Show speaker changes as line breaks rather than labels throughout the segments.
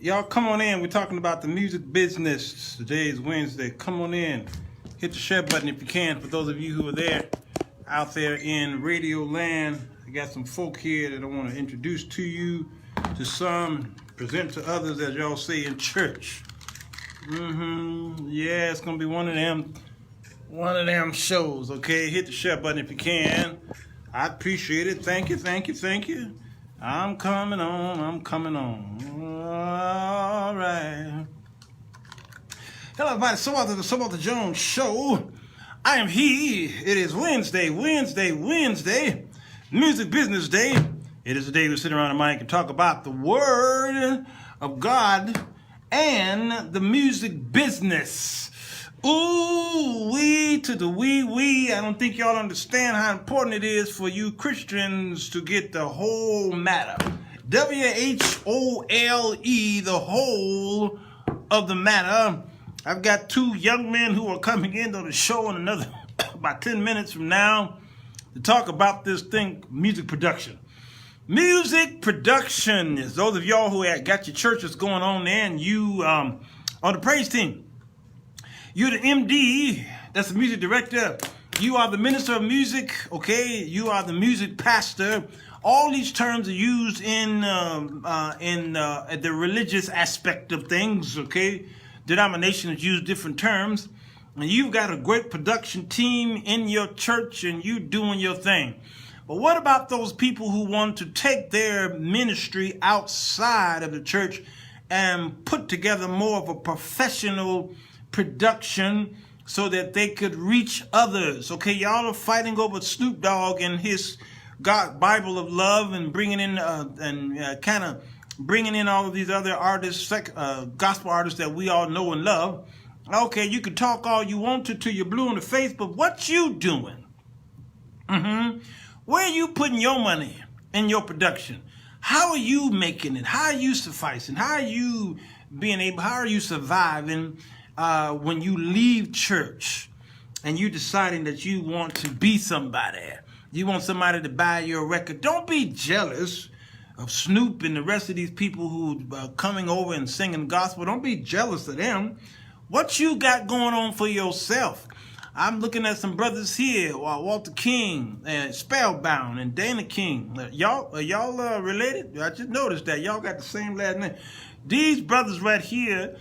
Y'all come on in. We're talking about the music business. Today is Wednesday. Come on in. Hit the share button if you can. For those of you who are there, out there in radio land, I got some folk here that I want to introduce to you, to some, present to others, as y'all say in church. Yeah, it's gonna be one of them shows. Okay, hit the share button if you can. I appreciate it. Thank you. I'm coming on. All right. Hello, everybody. So the Jones Show. I am he. It is Wednesday. Music Business Day. It is the day we sit around the mic and talk about the Word of God and the music business. Ooh, wee to the wee. I don't think y'all understand how important it is for you Christians to get the whole matter. W-H-O-L-E, the whole of the matter. I've got two young men who are coming into the show in another about 10 minutes from now to talk about this thing, music production. Music production is those of y'all who got your churches going on there and you on the praise team. You're the MD, that's the music director. You are the minister of music, okay? You are the music pastor. All these terms are used in the religious aspect of things, okay? Denominations use different terms. And you've got a great production team in your church and you doing your thing. But what about those people who want to take their ministry outside of the church and put together more of a professional production so that they could reach others? Okay, y'all are fighting over Snoop Dogg and his God Bible of love and bringing in kind of bringing in all of these other artists, gospel artists that we all know and love. Okay, you can talk all you want to till you're blue in the face, but what you doing? Where are you putting your money in your production? How are you making it? How are you sufficing? How are you surviving when you leave church and you deciding that you want to be somebody? You want somebody to buy your record. Don't be jealous of Snoop and the rest of these people who are coming over and singing gospel. Don't be jealous of them. What you got going on for yourself? I'm looking at some brothers here, Walter King, Spellbound, and Dana King. Y'all related? I just noticed that y'all got the same last name. These brothers right here,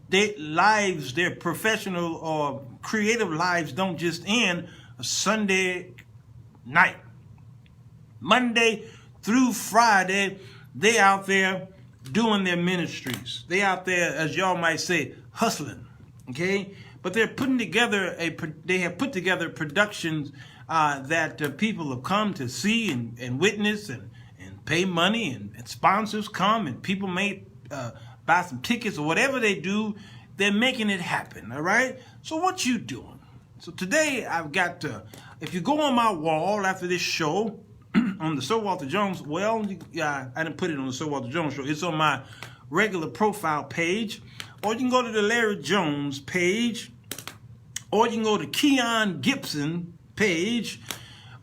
their professional or creative lives don't just end a Sunday night. Monday through Friday, they out there doing their ministries. They out there, as y'all might say, hustling. Okay, but they're putting together they have put together productions that people have come to see and witness and pay money and sponsors come and people may buy some tickets or whatever they do. They're making it happen. All right. So what you doing? So today I've got if you go on my wall after this show on the Sir Walter Jones, I didn't put it on the Sir Walter Jones show. It's on my regular profile page, or you can go to the Larry Jones page, or you can go to Keon Gibson page,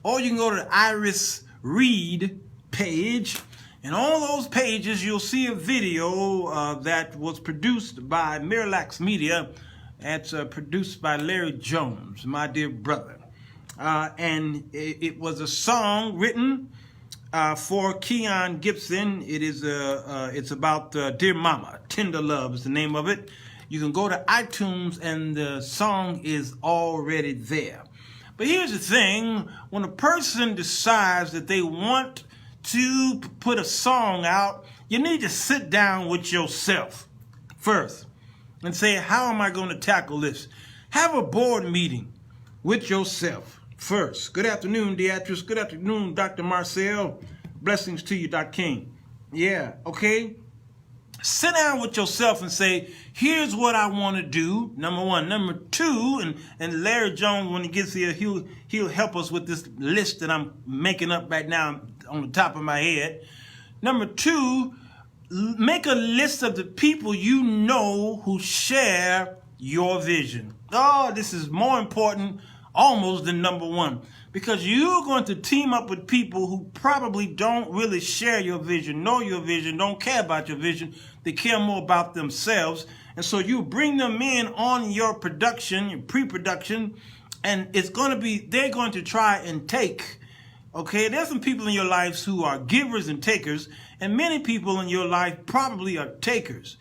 or you can go to the Iris Reed page. And on those pages, you'll see a video that was produced by Mirralax Media. That's produced by Larry Jones, my dear brother. And it was a song written for Keon Gibson. It's about Dear Mama, Tender Love is the name of it. You can go to iTunes and the song is already there. But here's the thing, when a person decides that they want to put a song out, you need to sit down with yourself first and say, how am I going to tackle this? Have a board meeting with yourself first. Good afternoon, Beatrice. Good afternoon, Dr. Marcel. Blessings to you, Dr. King. Yeah, okay. Sit down with yourself and say, here's what I want to do, number one. Number two, and Larry Jones, when he gets here, he'll help us with this list that I'm making up right now on the top of my head. Number two, make a list of the people you know who share your vision. Oh, this is more important almost than number one. because you're going to team up with people who probably don't really share your vision, know your vision, don't care about your vision. They care more about themselves. And so you bring them in on your production, your pre-production, and it's going to be, they're going to try and take. Okay, there's some people in your lives who are givers and takers, and many people in your life probably are takers.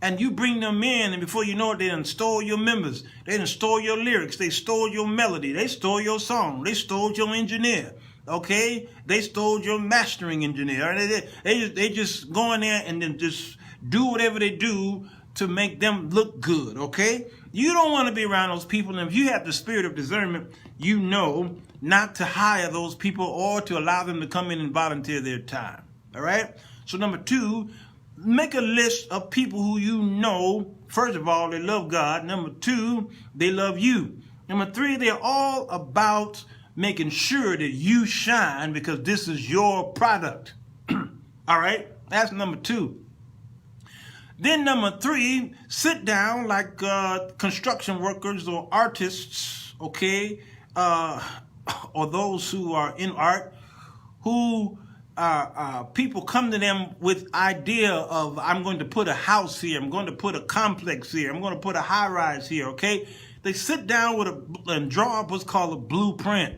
And you bring them in, and before you know it, they done stole your members. They done stole your lyrics. They stole your melody. They stole your song. They stole your engineer. Okay? They stole your mastering engineer. They just go in there and then just do whatever they do to make them look good. Okay? You don't want to be around those people. And if you have the spirit of discernment, you know not to hire those people or to allow them to come in and volunteer their time. All right? So number 2, make a list of people who you know, first of all, they love God. Number 2, they love you. Number 3, they're all about making sure that you shine because this is your product. All right? That's number 2. Then number 3, sit down like construction workers or artists, okay, or those who are in art, who people come to them with idea of, I'm going to put a house here, I'm going to put a complex here, I'm going to put a high-rise here, okay? They sit down with and draw up what's called a blueprint.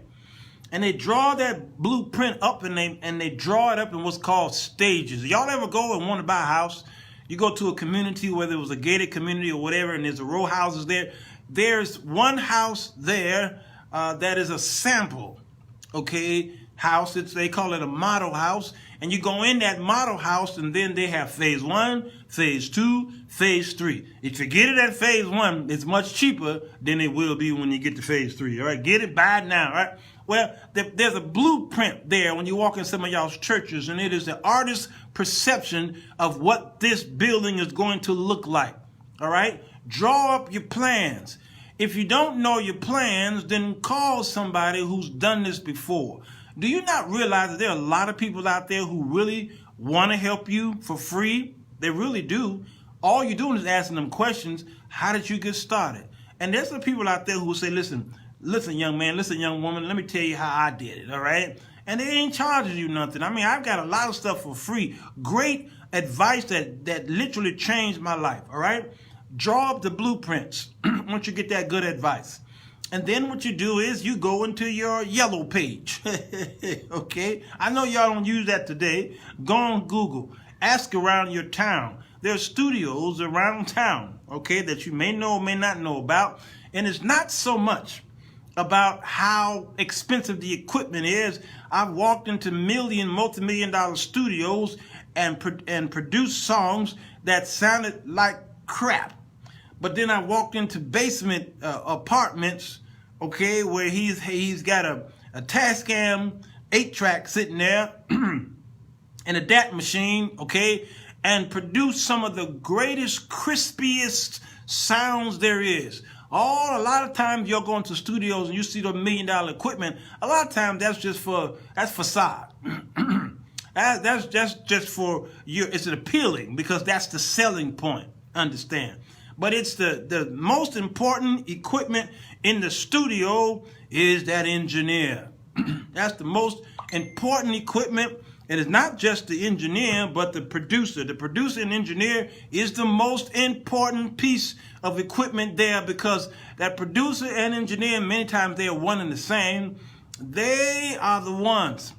And they draw that blueprint up and they draw it up in what's called stages. Y'all ever go and want to buy a house? You go to a community, whether it was a gated community or whatever, and there's a row houses there. There's one house there that is a sample, okay, house. They call it a model house. And you go in that model house, and then they have phase 1, phase 2, phase 3. If you get it at phase 1, it's much cheaper than it will be when you get to phase 3. All right, get it, buy it now. All right. Well, there's a blueprint there when you walk in some of y'all's churches, and it is the artist's perception of what this building is going to look like. All right? Draw up your plans. If you don't know your plans, then call somebody who's done this before. Do you not realize that there are a lot of people out there who really want to help you for free? They really do. All you're doing is asking them questions. How did you get started? And there's some people out there who will say, listen, young man, listen, young woman, let me tell you how I did it, all right? And they ain't charging you nothing. I mean, I've got a lot of stuff for free. Great advice that literally changed my life, all right? Draw up the blueprints once you get that good advice. And then what you do is you go into your yellow page, okay? I know y'all don't use that today. Go on Google. Ask around your town. There are studios around town, okay, that you may know or may not know about. And it's not so much about how expensive the equipment is. I've walked into multi-million-dollar studios and produced songs that sounded like crap. But then I walked into basement apartments, okay, where he's got a Tascam 8-track sitting there and a DAT machine, okay, and produced some of the greatest, crispiest sounds there is. A lot of times you're going to studios and you see the $1 million equipment. A lot of times that's facade. that's just for you. It's appealing because that's the selling point. Understand? But it's the most important equipment in the studio is that engineer. That's the most important equipment. And it's not just the engineer, but the producer. The producer and engineer is the most important piece of equipment there, because that producer and engineer, many times they are one and the same. They are the ones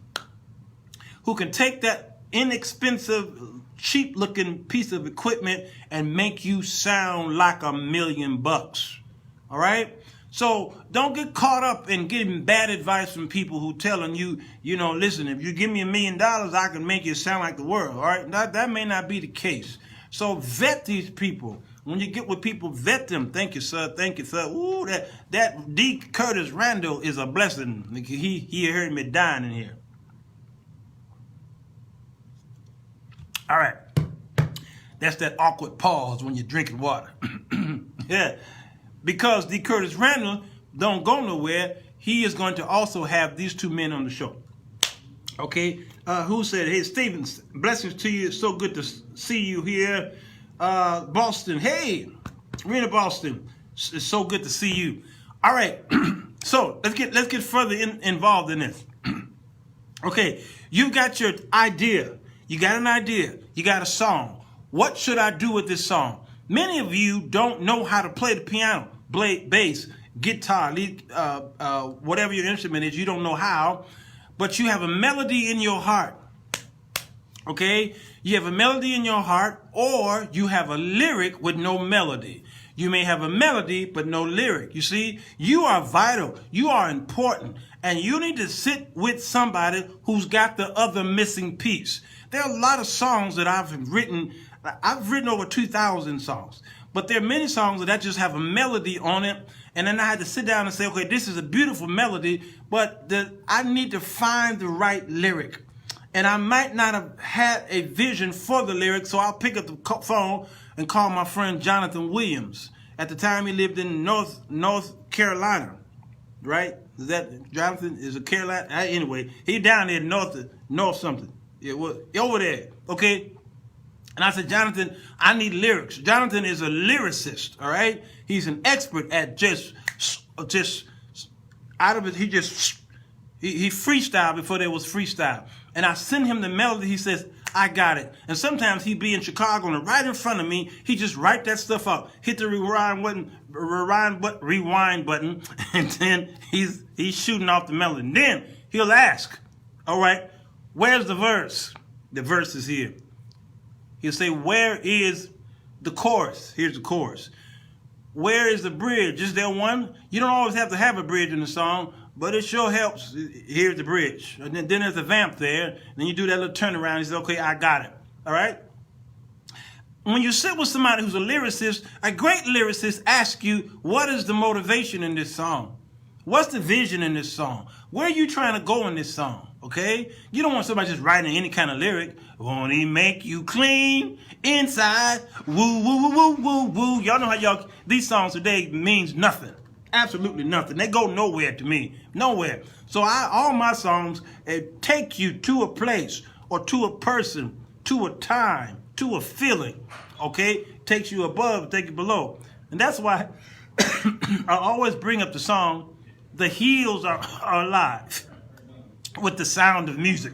who can take that inexpensive, cheap-looking piece of equipment and make you sound like $1 million. All right? So don't get caught up in getting bad advice from people who telling you, listen, if you give me $1 million, I can make you sound like the world. All right? That may not be the case. So vet these people. When you get with people, vet them. Thank you, sir. Thank you, sir. Ooh, that D. Curtis Randall is a blessing. He heard me dying in here. All right. That's that awkward pause when you're drinking water. Yeah. Because D. Curtis Randall don't go nowhere, he is going to also have these two men on the show. Okay? Who said, hey, Stephen, blessings to you. It's so good to see you here. Boston, hey, Rena Boston, it's so good to see you. All right. So let's get further involved in this. Okay, you got your idea. You got an idea. You got a song. What should I do with this song? Many of you don't know how to play the piano, bass, guitar, lead, whatever your instrument is. You don't know how, but you have a melody in your heart. Okay, you have a melody in your heart, or you have a lyric with no melody. You may have a melody, but no lyric. You see, you are vital. You are important. And you need to sit with somebody who's got the other missing piece. There are a lot of songs that I've written. I've written over 2,000 songs. But there are many songs that just have a melody on it. And then I had to sit down and say, okay, this is a beautiful melody, but I need to find the right lyric. And I might not have had a vision for the lyrics, so I'll pick up the phone and call my friend Jonathan Williams. At the time, he lived in North Carolina, right? Is that Jonathan is a Carolina? Anyway, he down there north something. It was over there, okay? And I said, Jonathan, I need lyrics. Jonathan is a lyricist, all right? He's an expert at just out of it. He freestyled before there was freestyle. And I send him the melody. He says, I got it. And sometimes he'd be in Chicago and right in front of me, he just write that stuff up, hit the rewind button, and then he's shooting off the melody. And then he'll ask, all right, where's the verse? The verse is here. He'll say, where is the chorus? Here's the chorus. Where is the bridge? Is there one? You don't always have to have a bridge in the song, but it sure helps. Here's the bridge. And then there's a vamp there. Then you do that little turnaround. You say, okay, I got it. All right? When you sit with somebody who's a lyricist, a great lyricist asks you, what is the motivation in this song? What's the vision in this song? Where are you trying to go in this song? Okay? You don't want somebody just writing any kind of lyric. Won't he make you clean inside? Woo, woo, woo, woo, woo, woo. Y'all know how these songs today means nothing. Absolutely nothing. They go nowhere to me. Nowhere. So all my songs take you to a place or to a person, to a time, to a feeling. Okay? Takes you above, take you below. And that's why I always bring up the song, The Hills Are Alive, with the sound of music.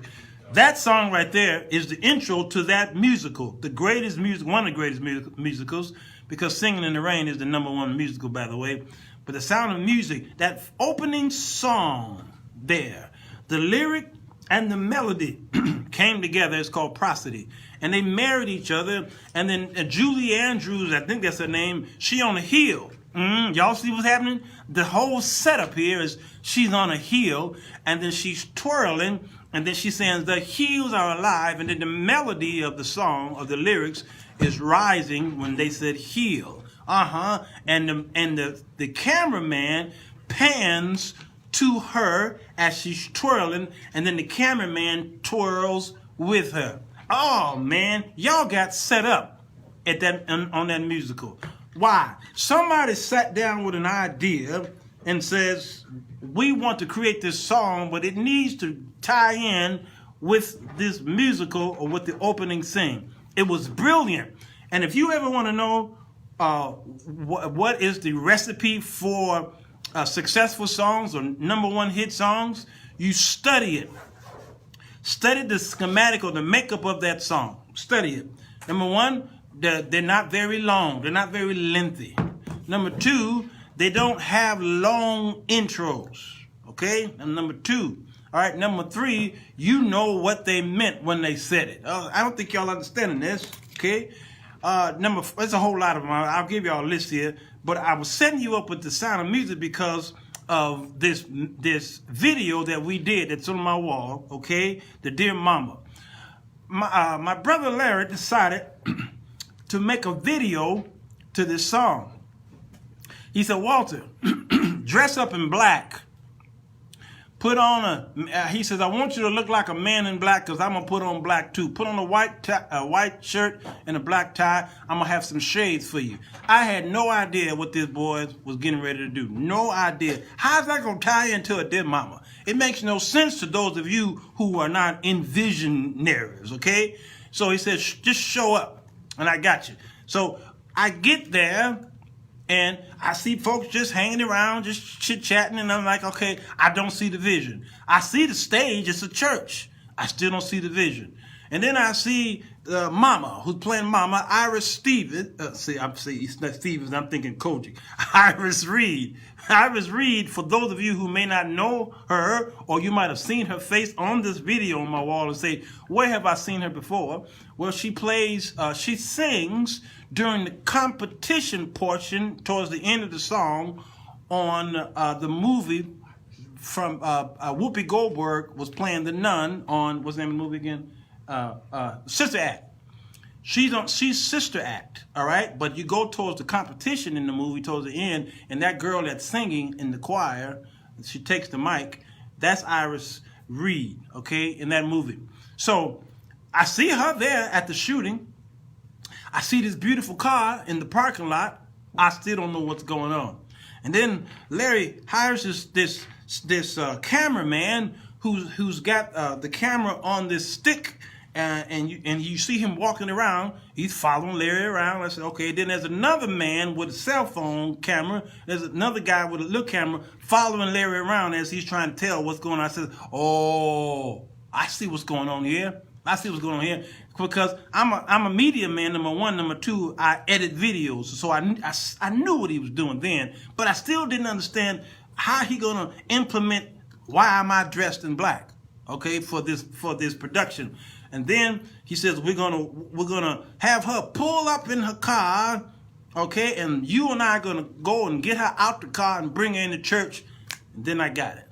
That song right there is the intro to that musical, the greatest music, one of the greatest musicals, because Singing in the Rain is the #1 musical, by the way. But the sound of music, that opening song there, the lyric and the melody came together. It's called Prosody. And they married each other. And then Julie Andrews, I think that's her name, she on a hill. Y'all see what's happening? The whole setup here is she's on a hill, and then she's twirling, and then she's saying, the hills are alive, and then the melody of the song, of the lyrics, is rising when they said hill. And the cameraman pans to her as she's twirling, and then the cameraman twirls with her. Oh, man, y'all got set up at that on that musical. Why? Somebody sat down with an idea and says, we want to create this song, but it needs to tie in with this musical or with the opening scene. It was brilliant. And if you ever want to know what is the recipe for successful songs or #1 hit songs, you study it. Study the schematic or the makeup of that song. Study it. #1, they're not very long. They're not very lengthy. #2, they don't have long intros. Okay? And #2. All right, #3, you know what they meant when they said it. I don't think y'all understanding this. Okay? There's a whole lot of them. I'll give y'all a list here. But I was setting you up with the sound of music because of this video that we did that's on my wall. Okay? The Dear Mama. My brother Larry decided to make a video to this song. He said, Walter, dress up in black. Put on he says, I want you to look like a man in black because I'm going to put on black too. Put on a white shirt and a black tie. I'm going to have some shades for you. I had no idea what this boy was getting ready to do. No idea. How's that going to tie into a Dear Mama? It makes no sense to those of you who are not envisionaries, okay? So he says, just show up and I got you. So I get there And I see folks just hanging around, just chit-chatting, and I'm like, okay, I don't see the vision. I see the stage, it's a church. I still don't see the vision. And then I see Mama, who's playing Mama, Iris Stevens. It's not Stevens, I'm thinking Kojic. Iris Reed. Iris Reed, for those of you who may not know her, or you might have seen her face on this video on my wall and say, where have I seen her before? Well, she sings during the competition portion towards the end of the song on the movie from Whoopi Goldberg was playing the nun on, what's the name of the movie again? Sister Act. She's Sister Act, all right? But you go towards the competition in the movie towards the end, and that girl that's singing in the choir, she takes the mic, that's Iris Reed, okay, in that movie. So I see her there at the shooting. I see this beautiful car in the parking lot. I still don't know what's going on. And then Larry hires this cameraman who's got the camera on this stick, and you see him walking around. He's following Larry around. I said, okay. Then there's another man with a cell phone camera. There's another guy with a little camera following Larry around as he's trying to tell what's going on. I said, oh, I see what's going on here. I see what's going on here, because I'm a media man, number one. Number two, I edit videos, so I knew what he was doing then, but I still didn't understand how he gonna implement why am I dressed in black, okay, for this production. And then he says we're gonna have her pull up in her car, okay, and you and I are gonna go and get her out the car and bring her into church. And then I got it.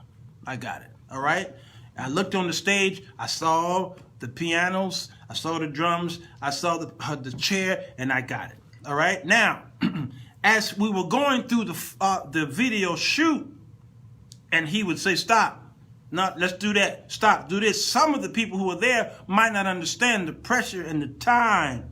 All right. I looked on the stage. I saw the pianos. I saw the drums. I saw the chair, and I got it. All right. Now, as we were going through the video shoot, and he would say, "Stop. No, let's do that. Stop. Do this." Some of the people who were there might not understand the pressure and the time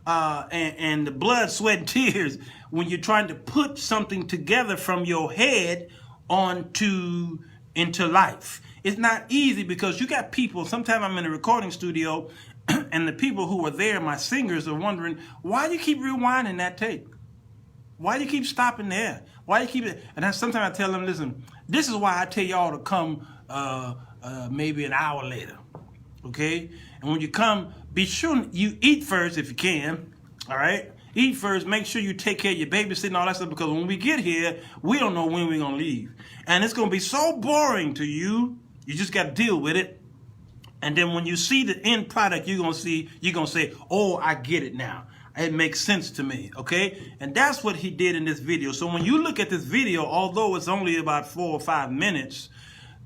and the blood, sweat, and tears when you're trying to put something together from your head into life. It's not easy, because you got people. Sometimes I'm in a recording studio, and the people who were there, my singers, are wondering, why do you keep rewinding that tape? Why do you keep stopping there? Why do you keep it? And sometimes I tell them, listen, this is why I tell y'all to come maybe an hour later, okay? And when you come, be sure you eat first if you can, all right? Eat first. Make sure you take care of your babysitting and all that stuff, because when we get here, we don't know when we're going to leave. And it's going to be so boring to you. You just got to deal with it. And then when you see the end product, you're going to say, oh, I get it now. It makes sense to me, okay? And that's what he did in this video. So when you look at this video, although it's only about 4 or 5 minutes,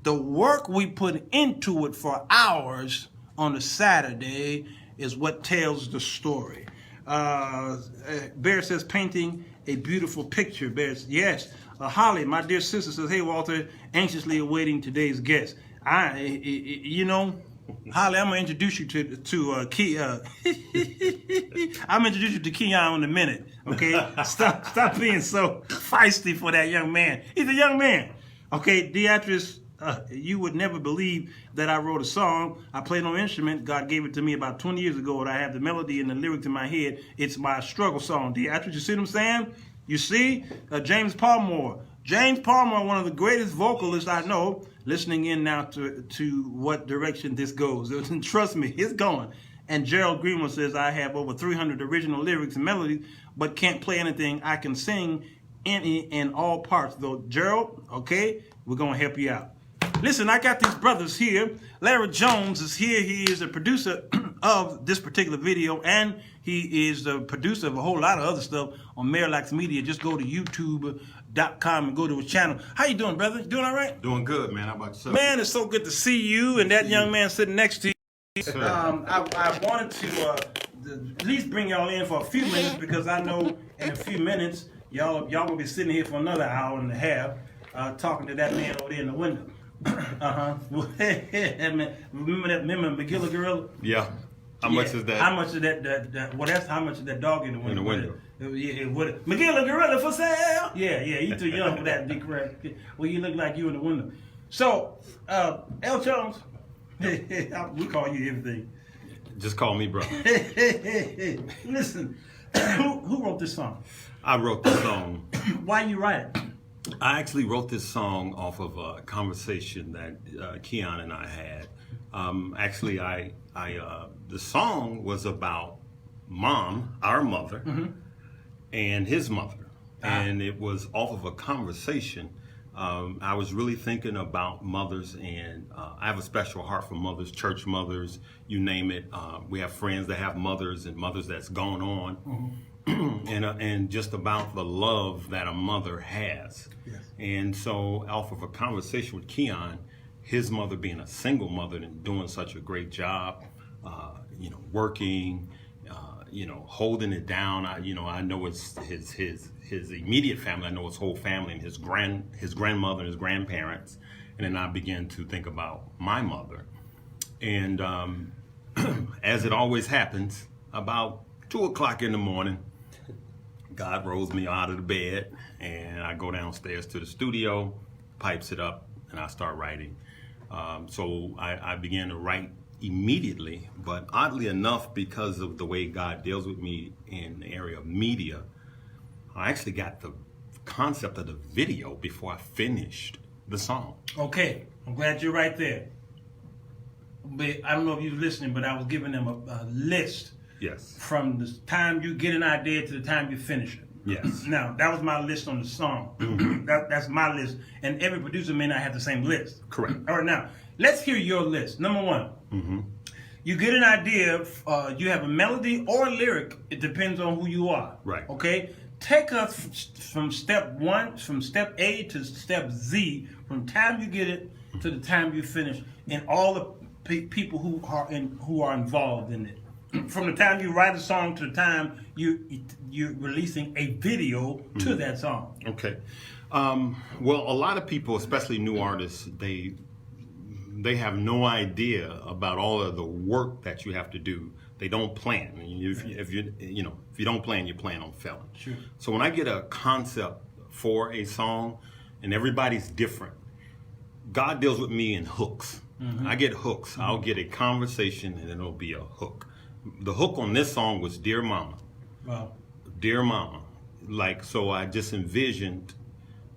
the work we put into it for hours on a Saturday is what tells the story. Bear says, painting a beautiful picture. Bear says, yes. Holly, my dear sister, says, hey, Walter, anxiously awaiting today's guest. You know, Holly, I'm gonna introduce you to Keon. I'm gonna introduce you to Keon in a minute. Okay, stop being so feisty for that young man. He's a young man. Okay, Beatrice, you would never believe that I wrote a song. I played no instrument. God gave it to me about 20 years ago, and I have the melody and the lyrics in my head. It's my struggle song. Beatrice, you see what I'm saying? You see, James Palmore. James Palmore, one of the greatest vocalists I know, listening in now to what direction this goes. And trust me, it's going. And Gerald Greenwood says, I have over 300 original lyrics and melodies, but can't play anything. I can sing any and all parts. Though, Gerald, okay, we're going to help you out. Listen, I got these brothers here. Larry Jones is here. He is a producer of this particular video, and he is the producer of a whole lot of other stuff on Mirralax Media. Just go to youtube.com and go to his channel. How you doing, brother? You doing all right?
Doing good, man. How about yourself?
Man, it's so good to see you and that young man sitting next to you. I wanted to at least bring y'all in for a few minutes, because I know in a few minutes y'all will be sitting here for another hour and a half talking to that man over there in the window. Remember McGilla Gorilla?
Yeah. How much is that?
How much is that? Well, that's how much is that dog in the window? Yeah, McGilla Gorilla for sale. Yeah, you too young for that to be correct. Well, you look like you in the window. So, L. Jones, we call you everything.
Just call me bro.
Listen, Who wrote this song?
I wrote the song.
Why you write it?
I actually wrote this song off of a conversation that Keon and I had. Actually, the song was about Mom, our mother, and his mother, and it was off of a conversation. I was really thinking about mothers, and I have a special heart for mothers, church mothers, you name it. We have friends that have mothers and mothers that's gone on. And just about the love that a mother has.
Yes.
And so off of a conversation with Keon, his mother being a single mother and doing such a great job, working, holding it down. I know it's his immediate family. I know his whole family and his grandmother and his grandparents. And then I began to think about my mother. And as it always happens, about 2 o'clock in the morning, God rolls me out of the bed, and I go downstairs to the studio, pipes it up, and I start writing. So I began to write immediately, but oddly enough, because of the way God deals with me in the area of media, I actually got the concept of the video before I finished the song.
Okay, I'm glad you're right there. But I don't know if you're listening, but I was giving them a list.
Yes.
From the time you get an idea to the time you finish it.
Yes.
Now, that was my list on the song. That's my list. And every producer may not have the same list.
Correct.
All right, now, let's hear your list. Number one, you get an idea, you have a melody or a lyric. It depends on who you are.
Right.
Okay? Take us from step one, from step A to step Z, from the time you get it to the time you finish, and all the people who are involved in it. From the time you write a song to the time you're releasing a video to that song.
Okay. Well, a lot of people, especially new artists, they have no idea about all of the work that you have to do. They don't plan. If you don't plan, you plan on failing.
Sure.
So when I get a concept for a song, and everybody's different, God deals with me in hooks. I get hooks. I'll get a conversation, and it'll be a hook. The hook on this song was Dear Mama.
Wow.
Dear Mama. So I just envisioned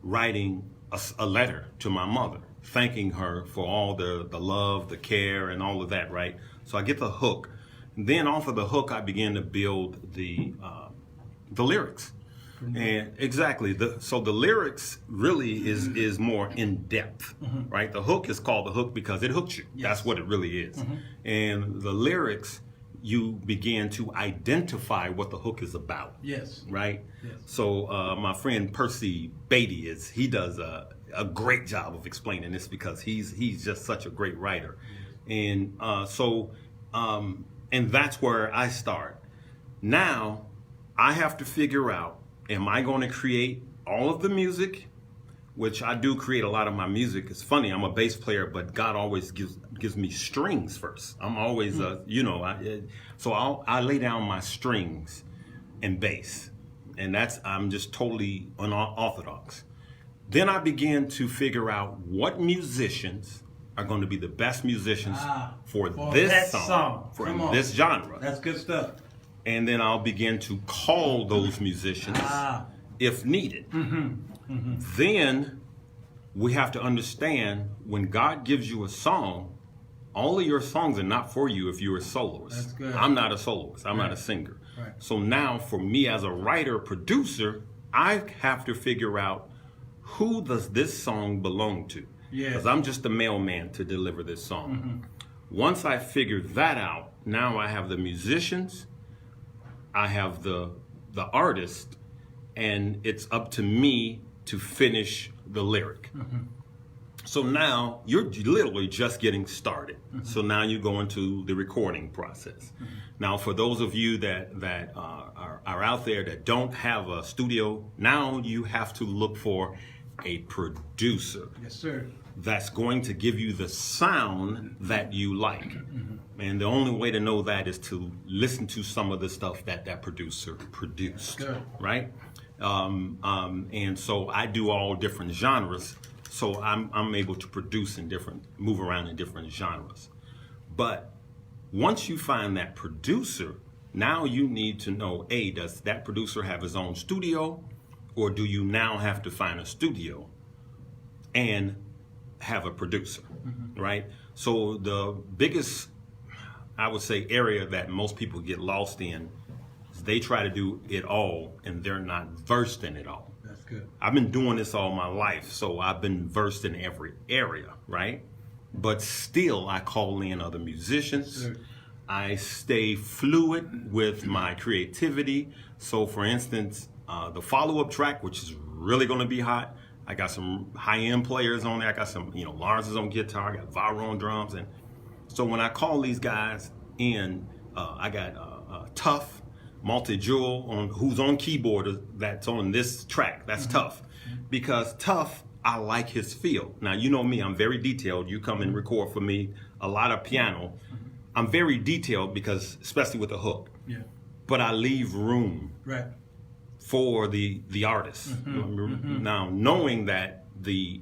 writing a letter to my mother, thanking her for all the love, the care, and all of that, right? So I get the hook. Then off of the hook, I began to build the lyrics. And exactly. So the lyrics really is more in depth, right? The hook is called the hook because it hooks you.
Yes.
That's what it really is. And the lyrics, you begin to identify what the hook is about.
Yes.
Right?
Yes.
So my friend Percy Beatty he does a great job of explaining this because he's just such a great writer. And and that's where I start. Now I have to figure out, am I going to create all of the music? Which I do create a lot of my music. It's funny, I'm a bass player, but God always gives me strings first. I'm always, so I lay down my strings and bass. And I'm just totally unorthodox. Then I begin to figure out what musicians are going to be the best musicians for this song, for this genre.
That's good stuff.
And then I'll begin to call those musicians if needed. Then we have to understand, when God gives you a song, all of your songs are not for you if you're a soloist.
That's good.
I'm not a soloist. I'm not a singer.
Right.
So now for me as a writer, producer, I have to figure out, who does this song belong to?
Yes.
Because I'm just the mailman to deliver this song. Once I figure that out, now I have the musicians, I have the artist, and it's up to me to finish the lyric. So now you're literally just getting started. So now you go into the recording process. Now for those of you that are out there that don't have a studio, now you have to look for a producer.
Yes, sir.
That's going to give you the sound that you like. And the only way to know that is to listen to some of the stuff that producer produced.
Good.
Right? And so I do all different genres, so I'm able to produce move around in different genres. But once you find that producer, Now you need to know, A, does that producer have his own studio, or do you now have to find a studio and have a producer, right? So the biggest, I would say, area that most people get lost in is they try to do it all and they're not versed in it all.
That's good.
I've been doing this all my life, so I've been versed in every area, right? But still, I call in other musicians.
Sure.
I stay fluid with my creativity. So, for instance, the follow-up track, which is really going to be hot, I got some high-end players on there. I got some, Lawrence is on guitar. I got Varo on drums. And so when I call these guys in, I got Tough, Multi-Jewel, who's on keyboard that's on this track. That's Tough. Because Tough, I like his feel. Now, you know me, I'm very detailed. You come and record for me a lot of piano. I'm very detailed because, especially with the hook.
Yeah.
But I leave room
Right.
for the artist. Now, knowing that the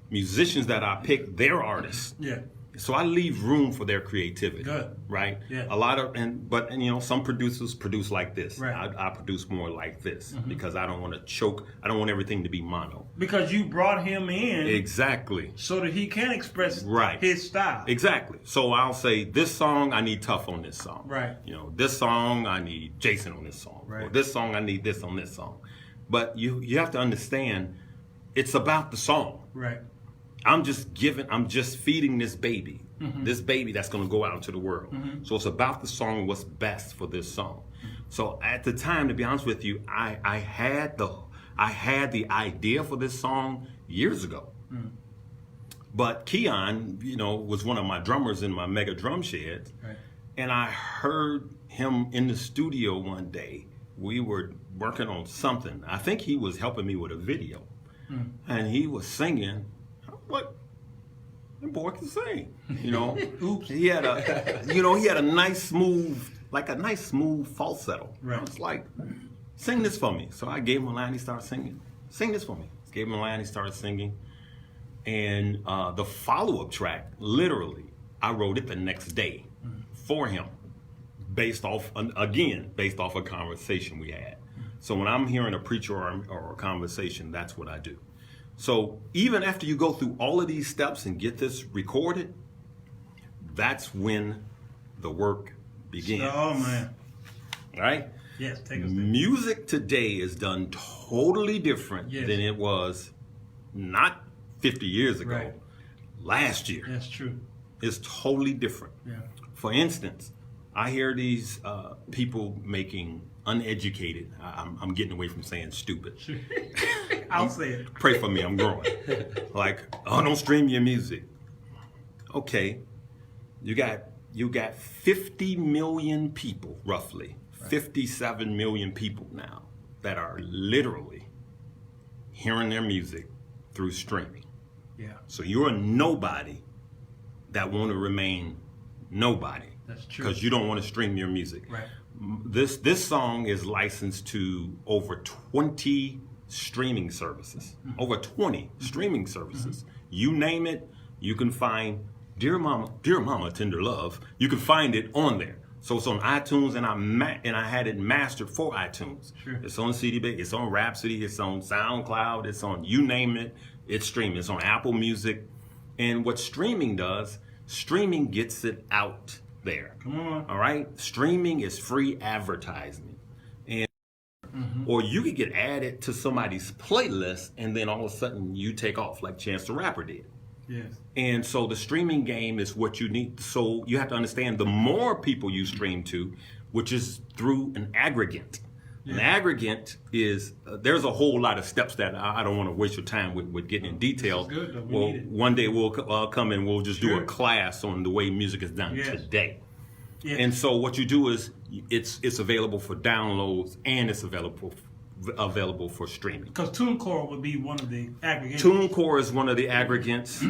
musicians that I pick, they're artists.
Yeah.
So I leave room for their creativity.
Good.
Right?
Yeah.
A lot of, some producers produce like this.
Right.
I produce more like this because I don't want to choke. I don't want everything to be mono.
Because you brought him in
Exactly.
so that he can express
Right.
his style.
Exactly. So I'll say, this song, I need Tough on this song.
Right.
This song, I need Jason on this song.
Right.
Or this song, I need this on this song. But you have to understand, it's about the song.
Right.
I'm just feeding this baby that's going to go out into the world. So it's about the song, what's best for this song. So at the time, to be honest with you, I had the idea for this song years ago. But Keon, was one of my drummers in my mega drum shed.
Right.
And I heard him in the studio one day. We were working on something. I think he was helping me with a video. And he was singing. What? That boy can sing.
Oops.
He had a nice smooth falsetto.
Right.
I was like, sing this for me. So I gave him a line, he started singing. Sing this for me. Gave him a line, he started singing. And the follow-up track, literally, I wrote it the next day for him, based off a conversation we had. So when I'm hearing a preacher or a conversation, that's what I do. So even after you go through all of these steps and get this recorded, that's when the work begins.
Oh, man.
Right?
Yes, take us there.
Music today is done totally different
Yes.
than it was not 50 years ago.
Right.
Last year.
That's true.
It's totally different.
Yeah.
For instance, I hear these people making uneducated, I'm getting away from saying stupid.
I'll say it.
Pray for me, I'm growing. Like, don't stream your music. Okay, you got 50 million people, roughly, 57 million people now that are literally hearing their music through streaming.
Yeah.
So you're a nobody that want to remain nobody.
That's true.
Because you don't want to stream your music.
Right.
This song is licensed to over 20 streaming services. Over 20 streaming services. You name it, you can find Dear Mama, Tender Love. You can find it on there. So it's on iTunes, and I had it mastered for iTunes.
Sure.
It's on CD Baby, it's on Rhapsody, it's on SoundCloud, it's on you name it. It's streaming. It's on Apple Music. And what streaming does, streaming gets it out there.
Come on.
All right? Streaming is free advertising. And or you could get added to somebody's playlist and then all of a sudden you take off like Chance the Rapper did.
Yes.
And so the streaming game is what you need. So you have to understand, the more people you stream to, which is through an aggregate. An aggregate is, there's a whole lot of steps that I don't want to waste your time with getting in detail.
This is good, though. We
Well,
need it.
one day we'll come and we'll just do a
Sure.
class on the way music is done
Yes.
today.
Yes.
And so what you do is it's available for downloads and it's available for streaming.
Because TuneCore would be one of the aggregators.
TuneCore is one of the aggregates.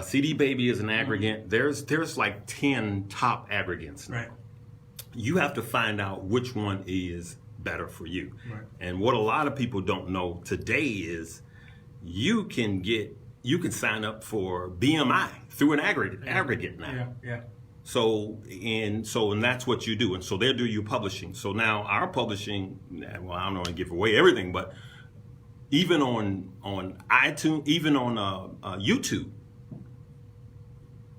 CD Baby is an aggregate. There's like 10 top aggregates now.
Right.
You have to find out which one is better for you.
Right.
And what a lot of people don't know today is you can sign up for BMI through an aggregate now.
Yeah.
And that's what you do. And so they'll do your publishing. So now our publishing, well, I don't want to give away everything, but even on iTunes, even on YouTube,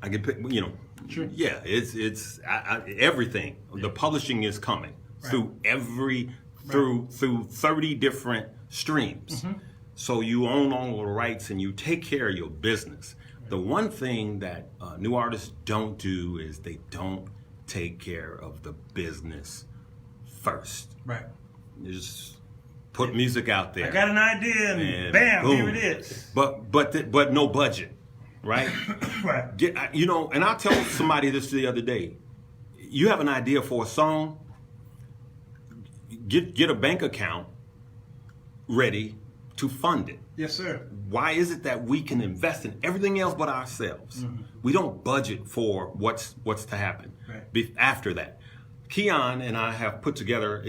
I can pick,
Sure.
yeah, it's everything. The publishing is coming through through 30 different streams. So you own all the rights and you take care of your business. The one thing that new artists don't do is they don't take care of the business first.
Right.
You just put music out there.
I got an idea, and bam,
boom.
here it is.
But no budget, right?
Right.
And I tell somebody this the other day. You have an idea for a song. Get a bank account ready to fund it.
Yes, sir.
Why is it that we can invest in everything else but ourselves? We don't budget for what's to happen after that. Keon and I have put together,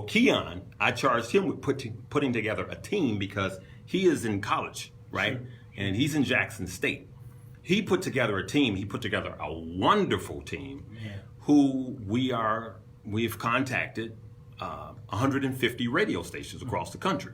Keon, I charged him with putting together a team because he is in college, right? Sure. And he's in Jackson State. He put together a team. He put together a wonderful team who we've contacted 150 radio stations across the country.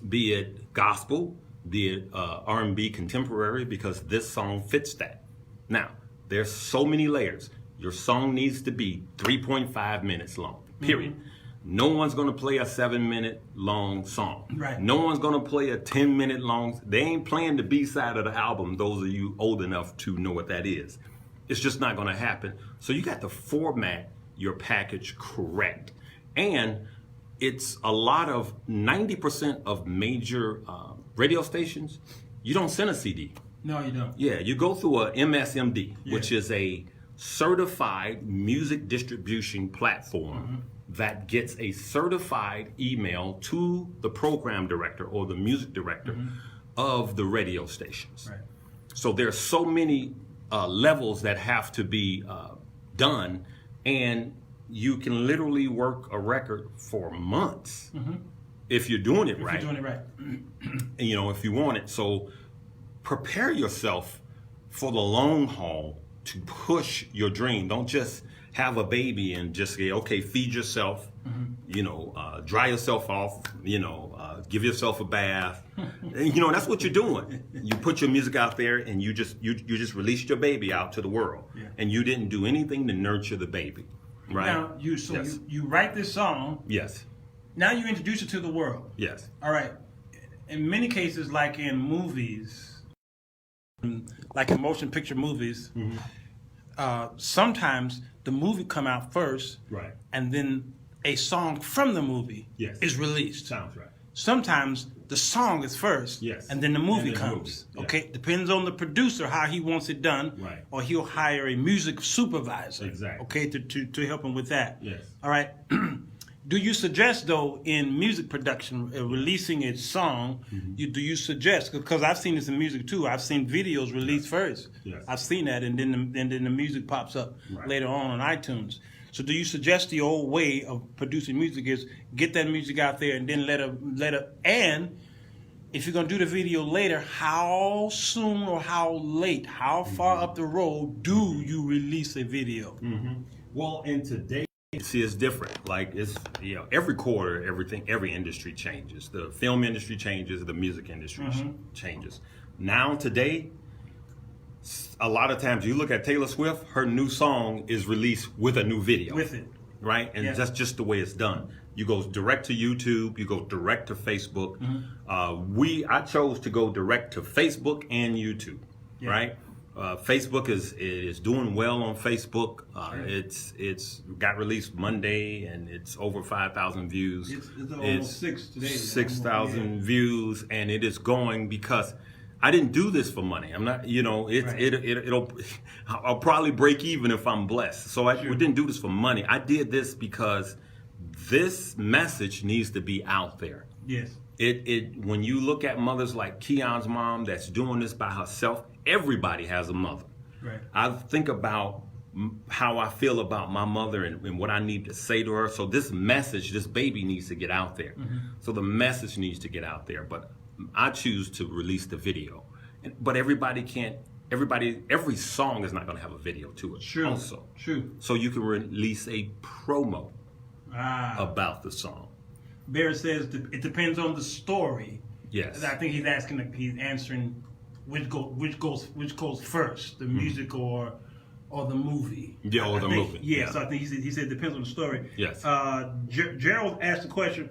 Be it gospel, be it R&B contemporary, because this song fits that. Now, there's so many layers. Your song needs to be 3.5 minutes long, period. No one's going to play a 7-minute long song.
Right.
No one's going to play a 10-minute long. They ain't playing the B-side of the album. Those of you old enough to know what that is. It's just not going to happen. So you got to format your package correct. And it's a lot of 90% of major radio stations, you don't send a CD.
No, you don't.
Yeah, you go through a MSMD, which is a certified music distribution platform that gets a certified email to the program director or the music director of the radio stations. Right. So there's so many levels that have to be done, and you can literally work a record for months if you're doing it right.
If you're doing it right.
If you want it. So prepare yourself for the long haul to push your dream. Don't just have a baby and just say, okay, feed yourself, dry yourself off, give yourself a bath. That's what you're doing. You put your music out there and you just released your baby out to the world. Yeah. And you didn't do anything to nurture the baby. Right.
Now, you write this song.
Yes.
Now you introduce it to the world.
Yes.
All right. In many cases, like in movies, like in motion picture movies, sometimes the movie come out first, right, and then a song from the movie is released.
Sounds right.
Sometimes the song is first, and then the movie comes. Okay, depends on the producer how he wants it done, right? Or he'll hire a music supervisor, okay, to help him with that. Yes. All right. Do you suggest, though, in music production, releasing a song, do you suggest, because I've seen this in music too, I've seen videos released first. Yes. I've seen that, and then the music pops up later on iTunes. So do you suggest the old way of producing music is get that music out there and then let it, and if you're going to do the video later, how soon or how late, how far up the road do you release a video?
Well, in today, see, it's different. Like it's every quarter, every industry changes. The film industry changes. The music industry changes. Now today, a lot of times you look at Taylor Swift. Her new song is released with a new video.
With it,
right? And that's just the way it's done. You go direct to YouTube. You go direct to Facebook. I chose to go direct to Facebook and YouTube. Right. Facebook is doing well on Facebook. It's got released Monday and it's over 5,000 views.
It's almost 6 today.
6,000 views, and it is going because I didn't do this for money. I'm not, I'll probably break even if I'm blessed. So we didn't do this for money. I did this because this message needs to be out there.
Yes.
When you look at mothers like Keon's mom that's doing this by herself, everybody has a mother. Right. I think about how I feel about my mother and what I need to say to her. So this message, this baby needs to get out there. So the message needs to get out there. But I choose to release the video. But everybody can't every song is not going to have a video to it.
True.
Also,
True.
so you can release a promo about the song.
Barrett says it depends on the story.
Yes.
I think he's answering which goes first, the music or the movie.
Yeah, or the movie.
Yeah, so I think he said it depends on the story.
Yes.
Gerald asked the question,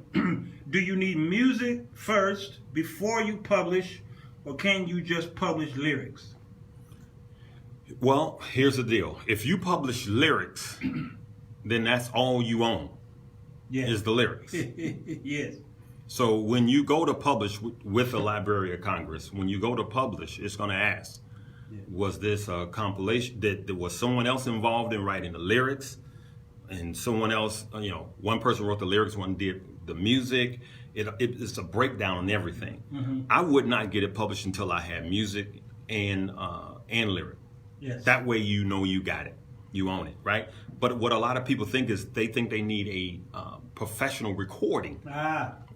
do you need music first before you publish, or can you just publish lyrics?
Well, here's the deal. If you publish lyrics, then that's all you own.
Yes.
Is the lyrics.
Yes.
So when you go to publish with the Library of Congress, when you go to publish, it's going to ask, was this a compilation? That was someone else involved in writing the lyrics, and someone else, one person wrote the lyrics, one did the music. It's a breakdown on everything. Mm-hmm. I would not get it published until I had music and lyric.
Yes.
That way you got it. You own it, right? But what a lot of people think is they think they need a professional recording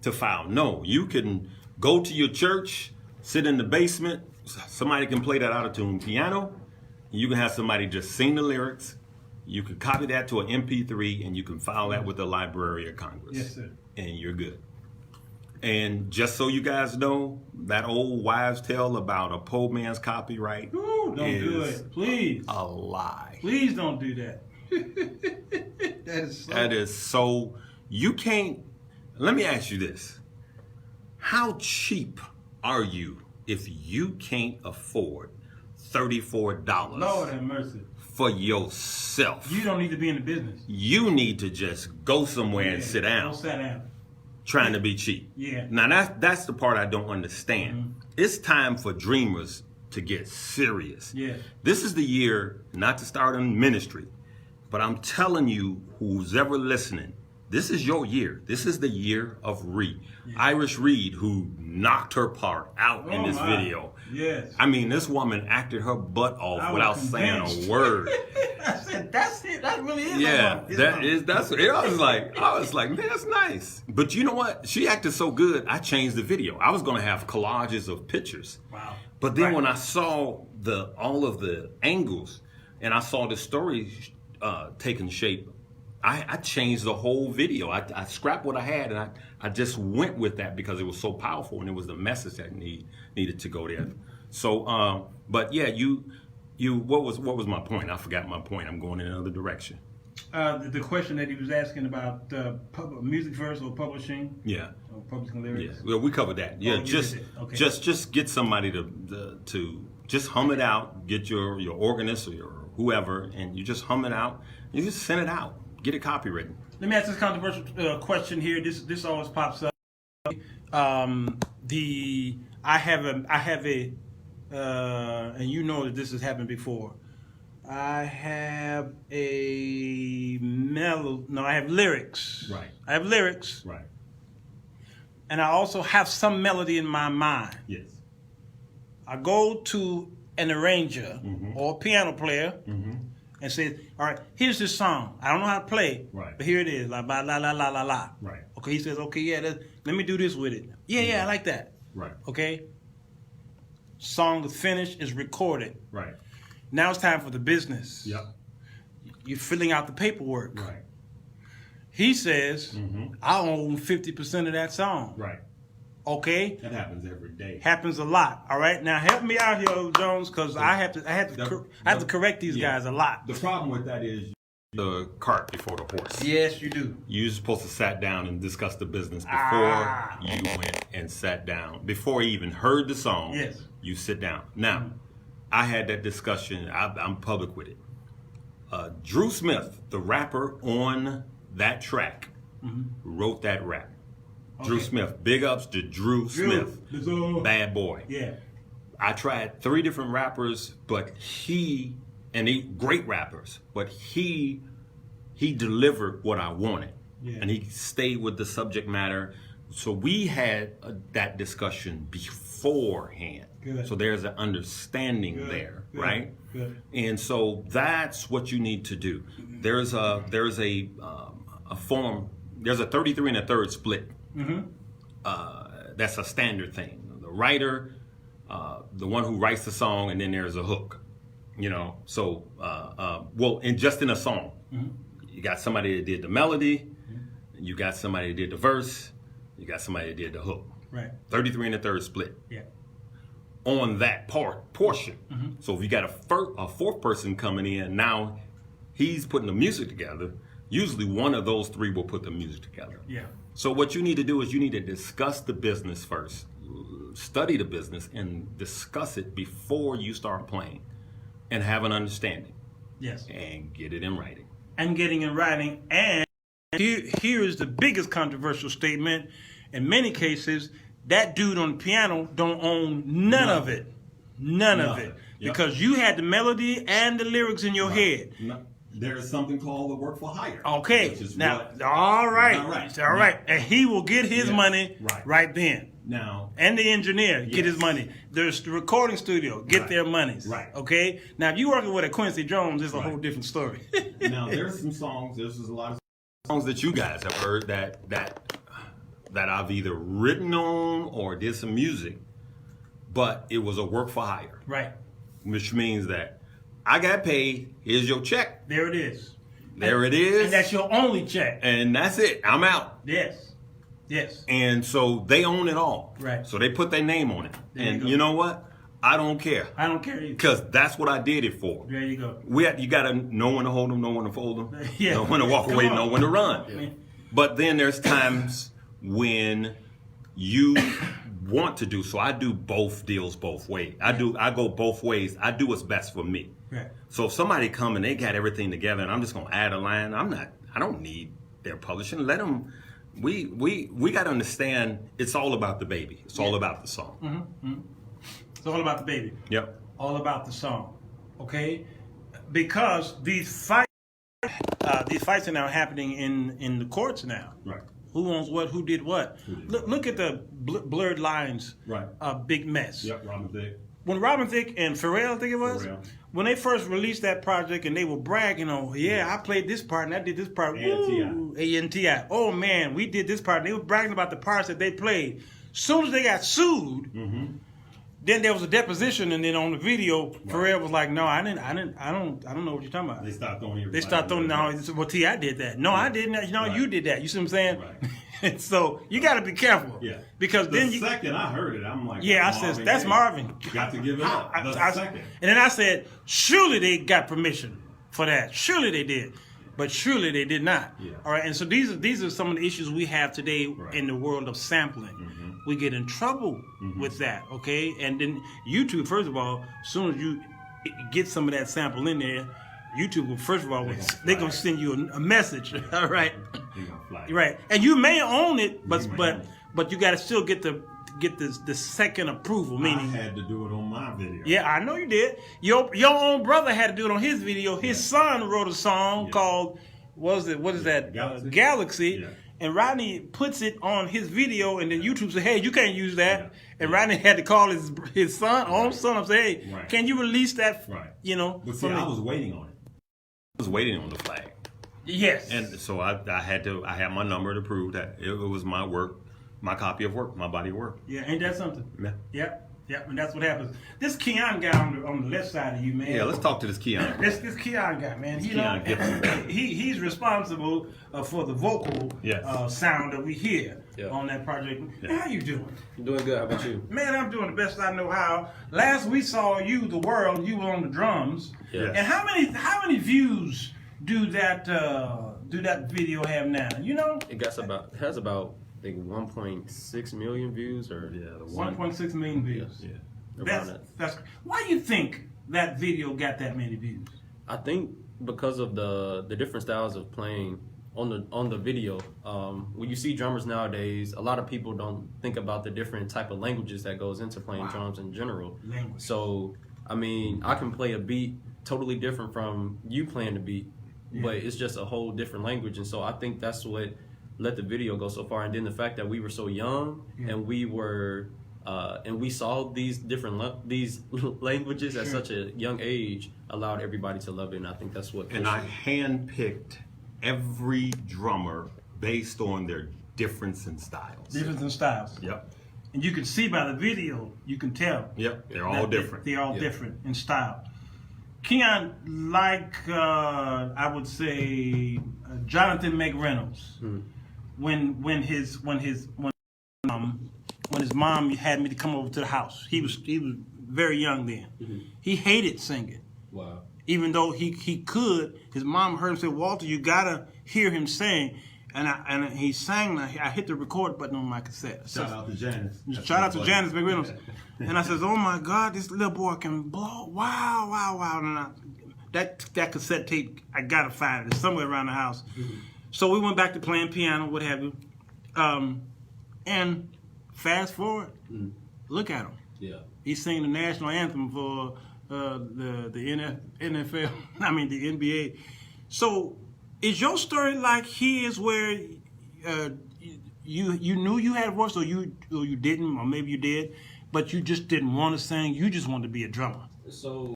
to file. No, you can go to your church, sit in the basement, somebody can play that out-of-tune piano, and you can have somebody just sing the lyrics. You can copy that to an MP3, and you can file that with the Library of Congress.
Yes, sir.
And you're good. And just so you guys know, that old wives' tale about a poor man's copyright
don't do it. Please.
A lie.
Please don't do that. That is so. You can't. Let me ask you this. How cheap are you if you can't afford $34 Lord have mercy.
for yourself?
You don't need to be in the business.
You need to just go somewhere and sit down.
Go sit down.
Trying to be cheap.
Yeah.
Now that's the part I don't understand. Mm-hmm. It's time for dreamers to get serious.
Yeah.
This is the year not to start in ministry, but I'm telling you, who's ever listening, this is your year. This is the year of Reed. Yeah. Irish Reed, who knocked her part out in this video.
Yes.
I mean, this woman acted her butt off without saying a word.
I said, that's it. That really is.
Yeah, that's it. I was like, man, that's nice. But you know what? She acted so good, I changed the video. I was going to have collages of pictures.
Wow.
But then when I saw all of the angles and I saw the story taking shape, I changed the whole video. I scrapped what I had and I just went with that because it was so powerful and it was the message that needed to go there. So, but yeah, what was my point? I forgot my point. I'm going in another direction.
The question that he was asking about music first or publishing.
Yeah.
Or publishing lyrics.
Yeah. Well, we covered that. Yeah. Just get somebody to just hum it out. Get your organist or your whoever, and you just hum it out. You just send it out. Get it copywritten.
Let me ask this controversial question here. This always pops up. I have a and you know that this has happened before. I have I have lyrics.
Right.
I have lyrics.
Right.
And I also have some melody in my mind.
Yes.
I go to an arranger or a piano player and say, all right, here's this song. I don't know how to play it, but here it is. La, la, la, la, la, la.
Right.
Okay, he says, okay, yeah, let me do this with it. Yeah, I like that.
Right.
Okay. Song is finished, is recorded.
Right.
Now it's time for the business.
Yep.
You're filling out the paperwork.
Right.
He says, I own 50% of that song.
Right.
Okay.
That happens every day.
Happens a lot. All right. Now help me out here, Jones, because I have to correct these guys a lot.
The problem with that is the cart before the horse.
Yes, you do.
You're supposed to sat down and discuss the business before you went and sat down. Before you even heard the song,
yes,
you sit down. Now, I had that discussion. I'm public with it. Drew Smith, the rapper on that track, wrote that rap. Okay. Drew Smith. Big ups to Drew Smith. Bad boy.
Yeah.
I tried 3 different rappers, but great rappers, but he delivered what I wanted. Yeah. And he stayed with the subject matter. So we had that discussion beforehand. Good. So there's an understanding there, right? Good. And so that's what you need to do. There's a form. There's a 33 1/3 split. That's a standard thing. The writer the one who writes the song, and then there's a hook. You know, so well, and just in a song, you got somebody that did the melody, you got somebody that did the verse, you got somebody that did the hook.
Right.
33 1/3 split.
Yeah.
On that portion. So if you got a fourth person coming in, now he's putting the music together. Usually one of those three will put the music together.
Yeah.
So what you need to do is you need to discuss the business first, study the business, and discuss it before you start playing, and have an understanding.
Yes.
And get it in writing.
And getting in writing. And here is the biggest controversial statement. In many cases, that dude on the piano don't own none of it. None of it. Yep. Because you had the melody and the lyrics in your head.
No. There is something called the work for hire.
Okay. Now, all right. All right. And he will get his money right then.
Now,
and the engineer get his money. There's the recording studio get their monies.
Right.
Okay. Now, if you're working with a Quincy Jones, it's a whole different story.
Now, there's some songs. There's a lot of songs that you guys have heard that I've either written on or did some music, but it was a work for hire.
Right.
Which means that I got paid. Here's your check.
There it is.
There it is.
And that's your only check.
And that's it. I'm out.
Yes. Yes.
And so they own it all.
Right.
So they put their name on it.
There
and you know what? I don't care.
I don't care either.
Because that's what I did it for.
There you go.
You got to know when to hold them, know when to fold them,
Yeah.
know when to walk away, know when to run.
Yeah.
But then there's times when you want to do, so I do both deals both ways. I go both ways. I do what's best for me.
Right.
So if somebody come and they got everything together and I'm just gonna add a line, I don't need their publishing. Let them. We got to understand it's all about the baby. It's all about the song.
It's all about the baby.
Yep.
All about the song. Okay? Because these fights are now happening in the courts now.
Right.
Who owns what? Who did what? Look at the blurred lines.
Right.
Big mess.
Yep. Robin Thicke.
When Robin Thicke and Pharrell, I think it was, when they first released that project and they were bragging on, I played this part and I did this part. And T.I. Oh man, we did this part. And they were bragging about the parts that they played. Soon as they got sued, then there was a deposition, and then on the video, Pharrell was like, "No, I don't know what you're talking about."
They stopped throwing everybody.
They stopped throwing. No, well, T.I. did that. No, I didn't. You did that. You see what I'm saying? Right. So you got to be careful.
Yeah.
Because then
the second I heard it, I'm like,
I said, that's Marvin.
Got to give it up. Second.
And then I said, surely they got permission for that. Surely they did. But surely they did not.
Yeah.
All right. And so these are some of the issues we have today in the world of sampling. We get in trouble with that. Okay. And then YouTube, first of all, as soon as you get some of that sample in there, YouTube will, first of all, they're going to send you a message. All right. Right. And you may own it, but you got to still get the second approval. Meaning,
I had to do it on my video.
Yeah, I know you did. Your own brother had to do it on his video. His son wrote a song called what is that? Galaxy. Yeah. And Rodney puts it on his video, and then YouTube said, "Hey, you can't use that." Yeah. And Rodney had to call his own son and say, "Hey, can you release that?"
Right.
You know.
But see, I was waiting on it. I was waiting on the flag.
Yes.
And so I had my number to prove that it was my work, my copy of work, my body of work.
Yeah, ain't that something?
Yeah.
Yep, and that's what happens. This Keon guy on the left side of you, man.
Yeah, let's talk to this Keon.
This Keon guy, man. Keon Gibson. He's responsible for the vocal sound that we hear on that project. Yeah. How you doing?
I'm doing good. How about you?
Man, I'm doing the best I know how. Last we saw you, the world, you were on the drums.
Yeah.
And how many views do that video have now? You know?
It has about I think 1.6 million views, or
1.6 million views.
Yeah.
That's why do you think that video got that many views?
I think because of the different styles of playing on the video. When you see drummers nowadays, a lot of people don't think about the different type of languages that goes into playing drums in general.
Language.
So I mean, I can play a beat totally different from you playing the beat, but it's just a whole different language. And so I think that's what let the video go so far. And then the fact that we were so young and we were and we saw these different these languages at such a young age allowed everybody to love it. And I think that's what
I handpicked every drummer based on their difference in styles.
Difference in styles.
Yep.
And you can see by the video, you can tell.
Yep, they're all different.
They're all different in style. Keon, like I would say, Jonathan McReynolds, when his mom had me to come over to the house, he was very young then. He hated singing.
Wow.
Even though he could, his mom heard him say, "Walter, you gotta hear him sing." And he sang. I hit the record button on my cassette.
Shout out to Janice.
Shout out to Janice McReynolds. And I says, "Oh my God, this little boy can blow! Wow, wow, wow!" And that cassette tape, I gotta find it. It's somewhere around the house. So we went back to playing piano, what have you. And fast forward, look at him.
Yeah.
He's singing the national anthem for the NFL. I mean the NBA. So. Is your story like his, where you knew you had a voice, or you didn't, or maybe you did, but you just didn't want to sing? You just wanted to be a drummer.
So,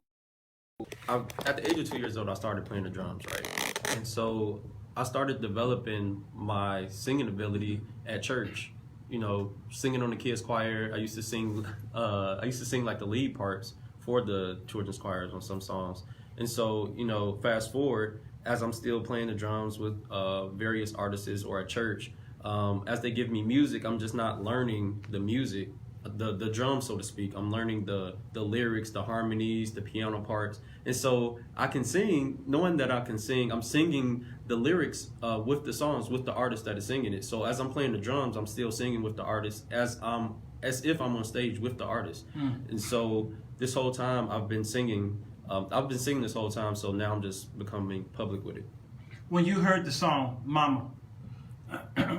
at the age of 2 years old, I started playing the drums, right? And so I started developing my singing ability at church. You know, singing on the kids' choir. I used to sing like the lead parts for the children's choirs on some songs. And so, you know, fast forward, as I'm still playing the drums with various artists or at church, as they give me music, I'm just not learning the music, the drums, so to speak. I'm learning the lyrics, the harmonies, the piano parts. And so I can sing, knowing that I can sing, I'm singing the lyrics with the songs, with the artist that is singing it. So as I'm playing the drums, I'm still singing with the artist as if I'm on stage with the artist. And so this whole time I've been singing. I've been singing this whole time, so now I'm just becoming public with it.
When you heard the song "Mama,"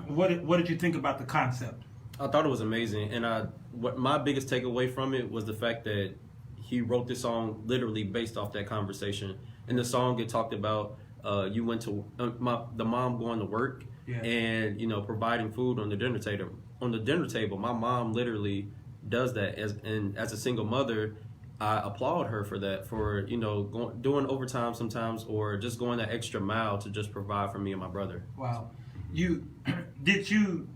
what did you think about the concept?
I thought it was amazing, and what my biggest takeaway from it was the fact that he wrote this song literally based off that conversation. In the song, it talked about you went to the mom going to work, and you know, providing food on the dinner table. On the dinner table, my mom literally does that, as a single mother. I applaud her for that, for, you know, doing overtime sometimes, or just going that extra mile to just provide for me and my brother.
Wow. Did you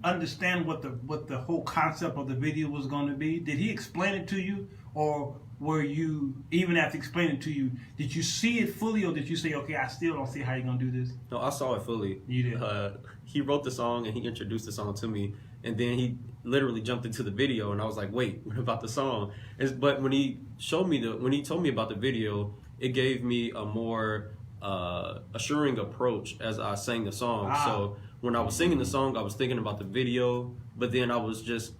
understand what the whole concept of the video was going to be? Did he explain it to you, or were you, even after explaining it to you, did you see it fully, or did you say, okay, I still don't see how you're going to do this?
No, I saw it fully.
You did?
He wrote the song and he introduced the song to me, and then he literally jumped into the video, and I was like, wait, what about the song? But when he told me about the video, it gave me a more assuring approach as I sang the song. So when I was singing the song, I was thinking about the video, but then I was just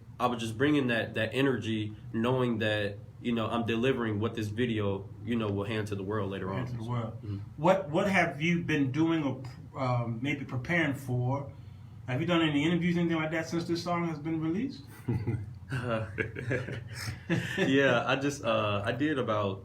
bringing that energy, knowing that, you know, I'm delivering what this video, you know, will hand to the world later on.
To the world. What have you been doing, or maybe preparing for? Have you done any interviews, anything like that, since this song has been released?
Yeah, I did about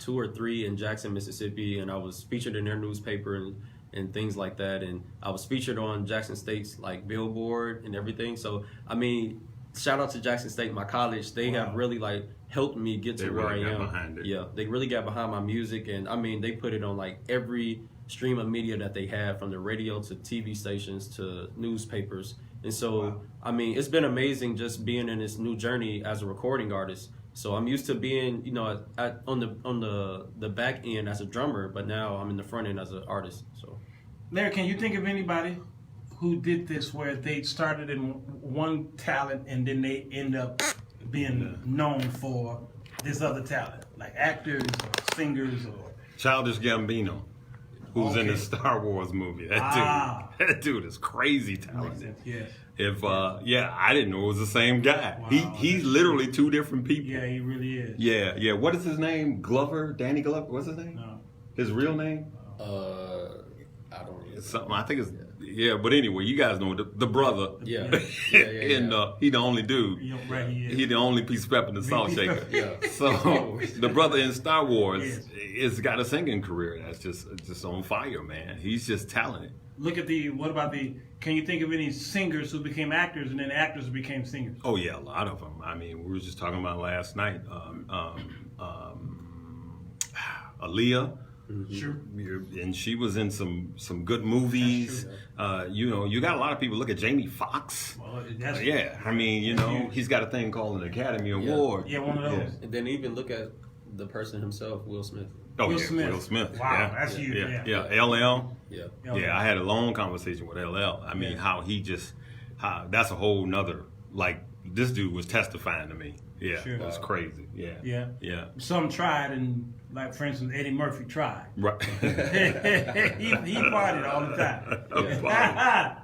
2 or 3 in Jackson, Mississippi, and I was featured in their newspaper and things like that, and I was featured on Jackson State's like billboard and everything. So I mean, shout out to Jackson State, my college. They have really like helped me get to where I am. Yeah, they really got behind my music, and I mean, they put it on like every stream of media that they have, from the radio to TV stations to newspapers. And so I mean, it's been amazing just being in this new journey as a recording artist. So I'm used to being, you know, on the back end as a drummer, but now I'm in the front end as an artist. So,
Larry, can you think of anybody who did this where they started in one talent and then they end up being known for this other talent, like actors or singers or
Childish Gambino, who's in the Star Wars movie? That dude is crazy talented.
Yes.
I didn't know it was the same guy.
Wow,
he's literally 2 different people.
Yeah, he really is.
Yeah. What is his name? Glover? Danny Glover? What's his name?
No.
His real name?
I don't know.
It's something. I think it's but anyway, you guys know the brother.
Yeah.
And he the only dude.
Right, he is.
He the only piece of pepper in the salt shaker.
Yeah.
So the brother in Star Wars has got a singing career that's just on fire, man. He's just talented.
Look at can you think of any singers who became actors and then actors who became singers?
Oh yeah, a lot of them. I mean, we were just talking about last night. Aaliyah,
Sure.
And she was in some good movies. You know, you got a lot of people look at Jamie Foxx.
Well, that's,
Yeah, I mean, you know, he's got a thing called an Academy Award.
Yeah, one of those.
And then even look at the person himself, Will Smith.
Oh,
Will
yeah,
Smith.
Will Smith.
Wow,
yeah.
that's huge.
Yeah, LL.
Yeah.
Yeah, I had a long conversation with LL. I mean, how he just, that's a whole nother, like, this dude was testifying to me. Yeah,
Sure.
it was crazy. Yeah.
Yeah.
Yeah.
Some tried, and like for instance, Eddie Murphy tried.
Right.
he partied all the time.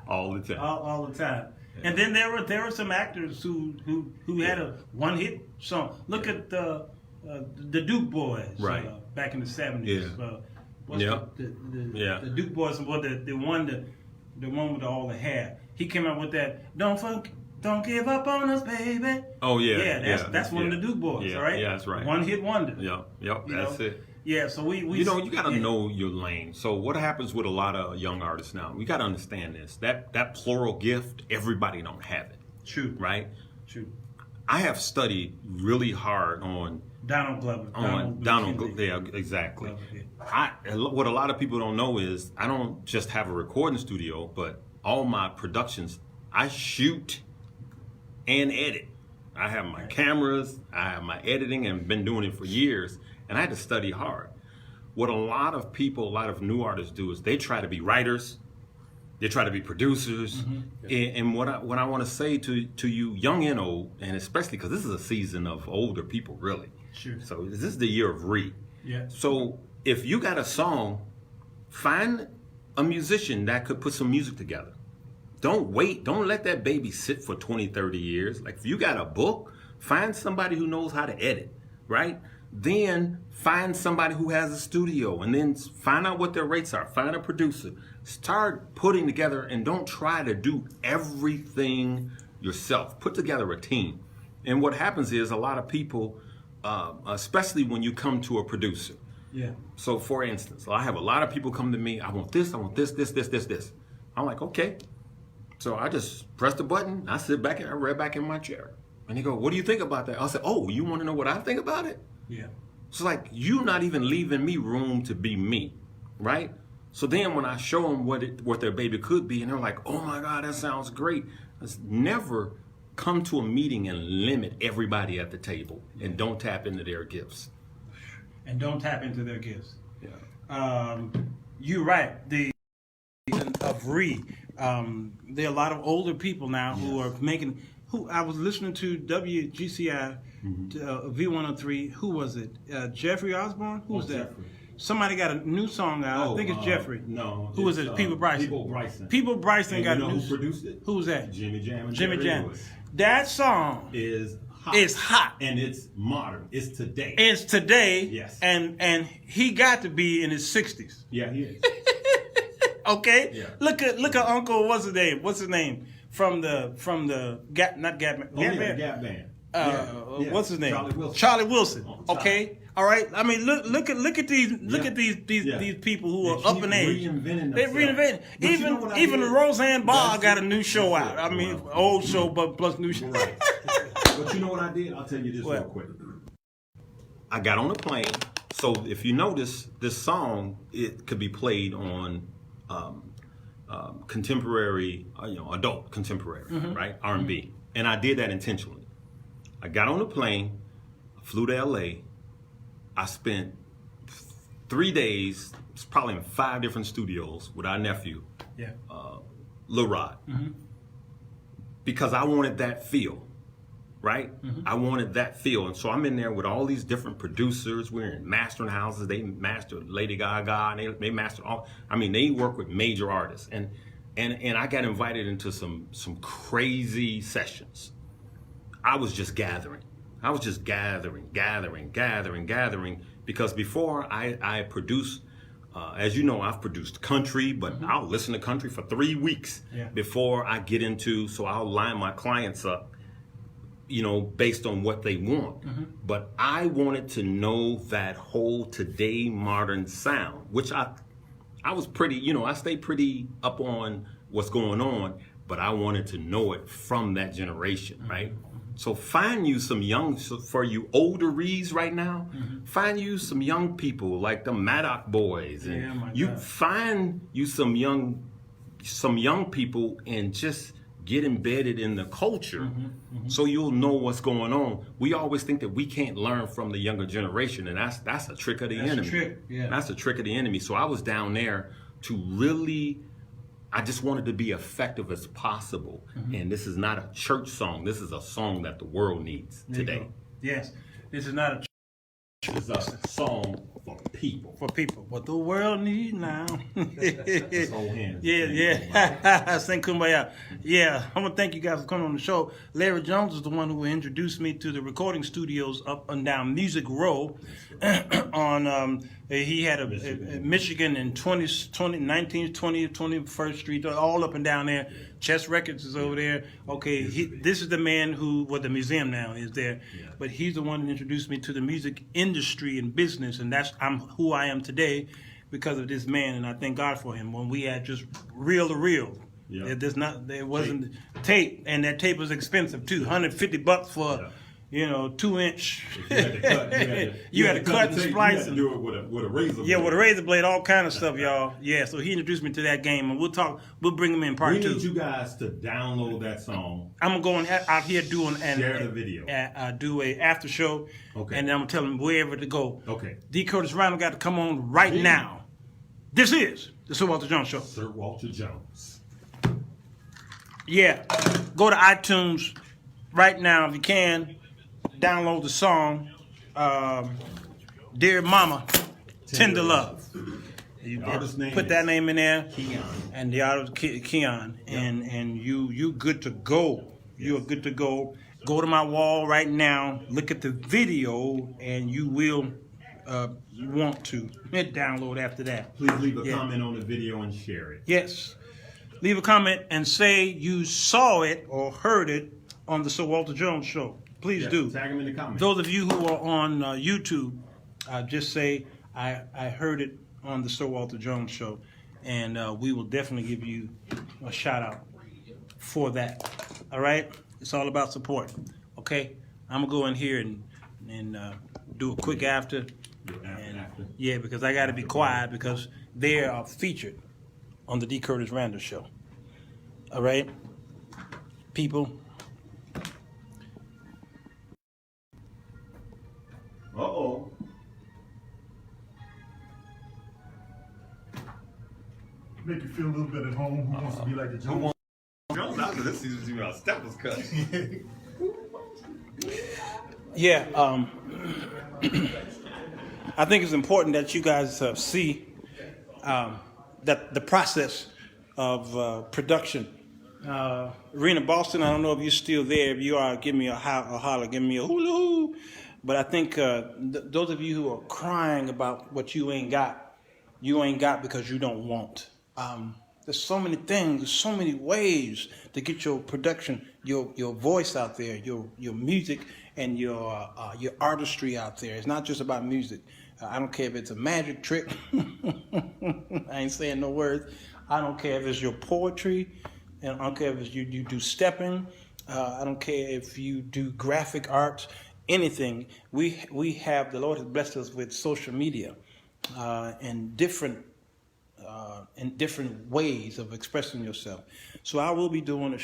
All the time.
all the time. And then there were some actors who had a one hit song. Look at the Duke Boys,
Right.
Back in the 70s.
Yeah.
What's
Yeah.
the Duke Boys? Well, the one with all the hair. He came out with that. Don't give up on us, baby.
Oh yeah.
Yeah, that's one of the Duke Boys,
Yeah,
all right?
yeah, that's right.
One hit wonder.
Yep, that's it.
Yeah, so we
You know, you got to know your lane. So what happens with a lot of young artists now? We got to understand this. That plural gift, everybody don't have it,
True.
right?
True.
I have studied really hard on
Donald Glover.
Donald.
McKinley.
Yeah, exactly.
Glover,
What a lot of people don't know is I don't just have a recording studio, but all my productions, I shoot and edit. I have my cameras, I have my editing, and been doing it for years. And I had to study hard. What a lot of people, a lot of new artists do is they try to be writers, they try to be producers. And what I want to say to you, young and old, and especially because this is a season of older people, really.
Sure.
So this is the year of re.
Yeah.
So if you got a song, find a musician that could put some music together. Don't wait. Don't let that baby sit for 20, 30 years. Like if you got a book, find somebody who knows how to edit, right? Then find somebody who has a studio and then find out what their rates are. Find a producer. Start putting together and don't try to do everything yourself. Put together a team. And what happens is a lot of people, especially when you come to a producer.
Yeah.
So for instance, I have a lot of people come to me, I want this, this. I'm like, okay. So I just press the button, I sit back and I read back in my chair. And they go, what do you think about that? I'll say, oh, you want to know what I think about it?
Yeah.
It's like, you not even leaving me room to be me, right? So then when I show them what their baby could be, and they're like, oh my God, that sounds great. Let's never come to a meeting and limit everybody at the table and don't tap into their gifts.
And don't tap into their gifts.
Yeah.
You're right. The of re. There are a lot of older people now who are making. Who I was listening to WGCI V103. Who was it? Jeffrey Osborne. Who was that?
Jeffrey.
Somebody got a new song out. I think it's Jeffrey.
No.
Who was it? People Bryson.
People Bryson.
People Bryson
And
got
you know
a new.
who produced it?
Who was that?
Jimmy Jam and
Jimmy
Jerry
Jam.
Lewis.
That song
Is hot.
is hot.
And it's modern. It's today.
It's today.
Yes.
And he got to be in his 60s.
Yeah, he is.
Okay.
Yeah.
Look at Uncle. What's his name? What's his name from the Gap? Not Gap.
Gap Band. Yeah.
What's his name?
Charlie Wilson.
Charlie Wilson.
On top.
Okay. All right. I mean, look at these people who are up in age. They reinventing. Even Roseanne Barr got a new show out. I mean, old show but plus new show.
Right. But you know what I did? I'll tell you this real quick. I got on a plane. So if you notice, this song, it could be played on contemporary, adult contemporary, right? R&B. And I did that intentionally. I got on a plane, flew to LA. I spent 3 days, it's probably in 5 different studios with our nephew, Lil Rod, because I wanted that feel, right? I wanted that feel. And so I'm in there with all these different producers. We're in mastering houses. They mastered Lady Gaga, and they mastered all. I mean, they work with major artists. And I got invited into some crazy sessions. I was just gathering. Gathering. Because before I produce, as you know, I've produced country, but I'll listen to country for 3 weeks before I get into, so I'll line my clients up, based on what they want. But I wanted to know that whole today modern sound, which I was pretty, I stayed pretty up on what's going on, but I wanted to know it from that generation, right? So find you some young, so for you older reads right now, find you some young people like the Maddox boys, and
Yeah, my
you
God.
find you some young people and just get embedded in the culture, so you'll know what's going on. We always think that we can't learn from the younger generation, and that's a trick of the
That's a
enemy.
trick, yeah.
That's a trick of the enemy. So I was down there to really, I just wanted to be effective as possible. And this is not a church song. This is a song that the world needs
There you
today.
go. Yes, this is not a
It's a song for people.
for people. What the world needs now.
Let's hold hands.
Yeah. Sing Kumbaya. Yeah, I want to thank you guys for coming on the show. Larry Jones is the one who introduced me to the recording studios up and down Music Row. On he had a Michigan in 19th, 20th, 21st Street, all up and down there. Chess Records is over there. Okay, this is the man who, well, the museum now is there, but he's the one who introduced me to the music industry and business, and I'm who I am today because of this man, and I thank God for him. When we had just reel to reel.
Yeah.
There wasn't tape, and that tape was expensive too. $150 for 2-inch.
You had to cut
and splice.
You had to do it with a razor blade.
Yeah, with a razor blade, all kind of stuff, y'all. Yeah, so he introduced me to that game, and we'll bring him in part
We
2.
need you guys to download that song.
I'm going out here doing
Share the video.
do a after show,
Okay.
and then I'm gonna tell him wherever to go.
Okay.
D. Curtis Randall got to come on right now. This is the Sir Walter Jones Show.
Sir Walter Jones.
Yeah, go to iTunes right now if you can. Download the song, Dear Mama, Tender Love. You
artist's name
put that
is
name in there,
Keon.
and the artist Keon, and you good to go. You are good to go. Go to my wall right now. Look at the video, and you will want to hit download after that.
Please leave a comment on the video and share it.
Yes, leave a comment and say you saw it or heard it on the Sir Walter Jones Show. Please do.
Tag them in the comments.
Those of you who are on YouTube, just say I heard it on the Sir Walter Jones Show, and we will definitely give you a shout out for that. All right, it's all about support. Okay, I'm gonna go in here and do a quick after. Yeah, because I got to be quiet because they are featured on the D. Curtis Randall Show. All right, people.
Uh-oh.
Make you feel a little bit at home. Who wants to be like the Jones?
Jones, after this season, you step was cut.
Yeah, I think it's important that you guys see that the process of production. Rena Boston, I don't know if you're still there. If you are, give me a holler, give me a hula hoo. But I think those of you who are crying about what you ain't got because you don't want. There's so many things, there's so many ways to get your production, your voice out there, your music, and your artistry out there. It's not just about music. I don't care if it's a magic trick. I ain't saying no words. I don't care if it's your poetry, and I don't care if it's you do stepping. I don't care if you do graphic arts. Anything. We have, the Lord has blessed us with social media and different ways of expressing yourself. So I will be doing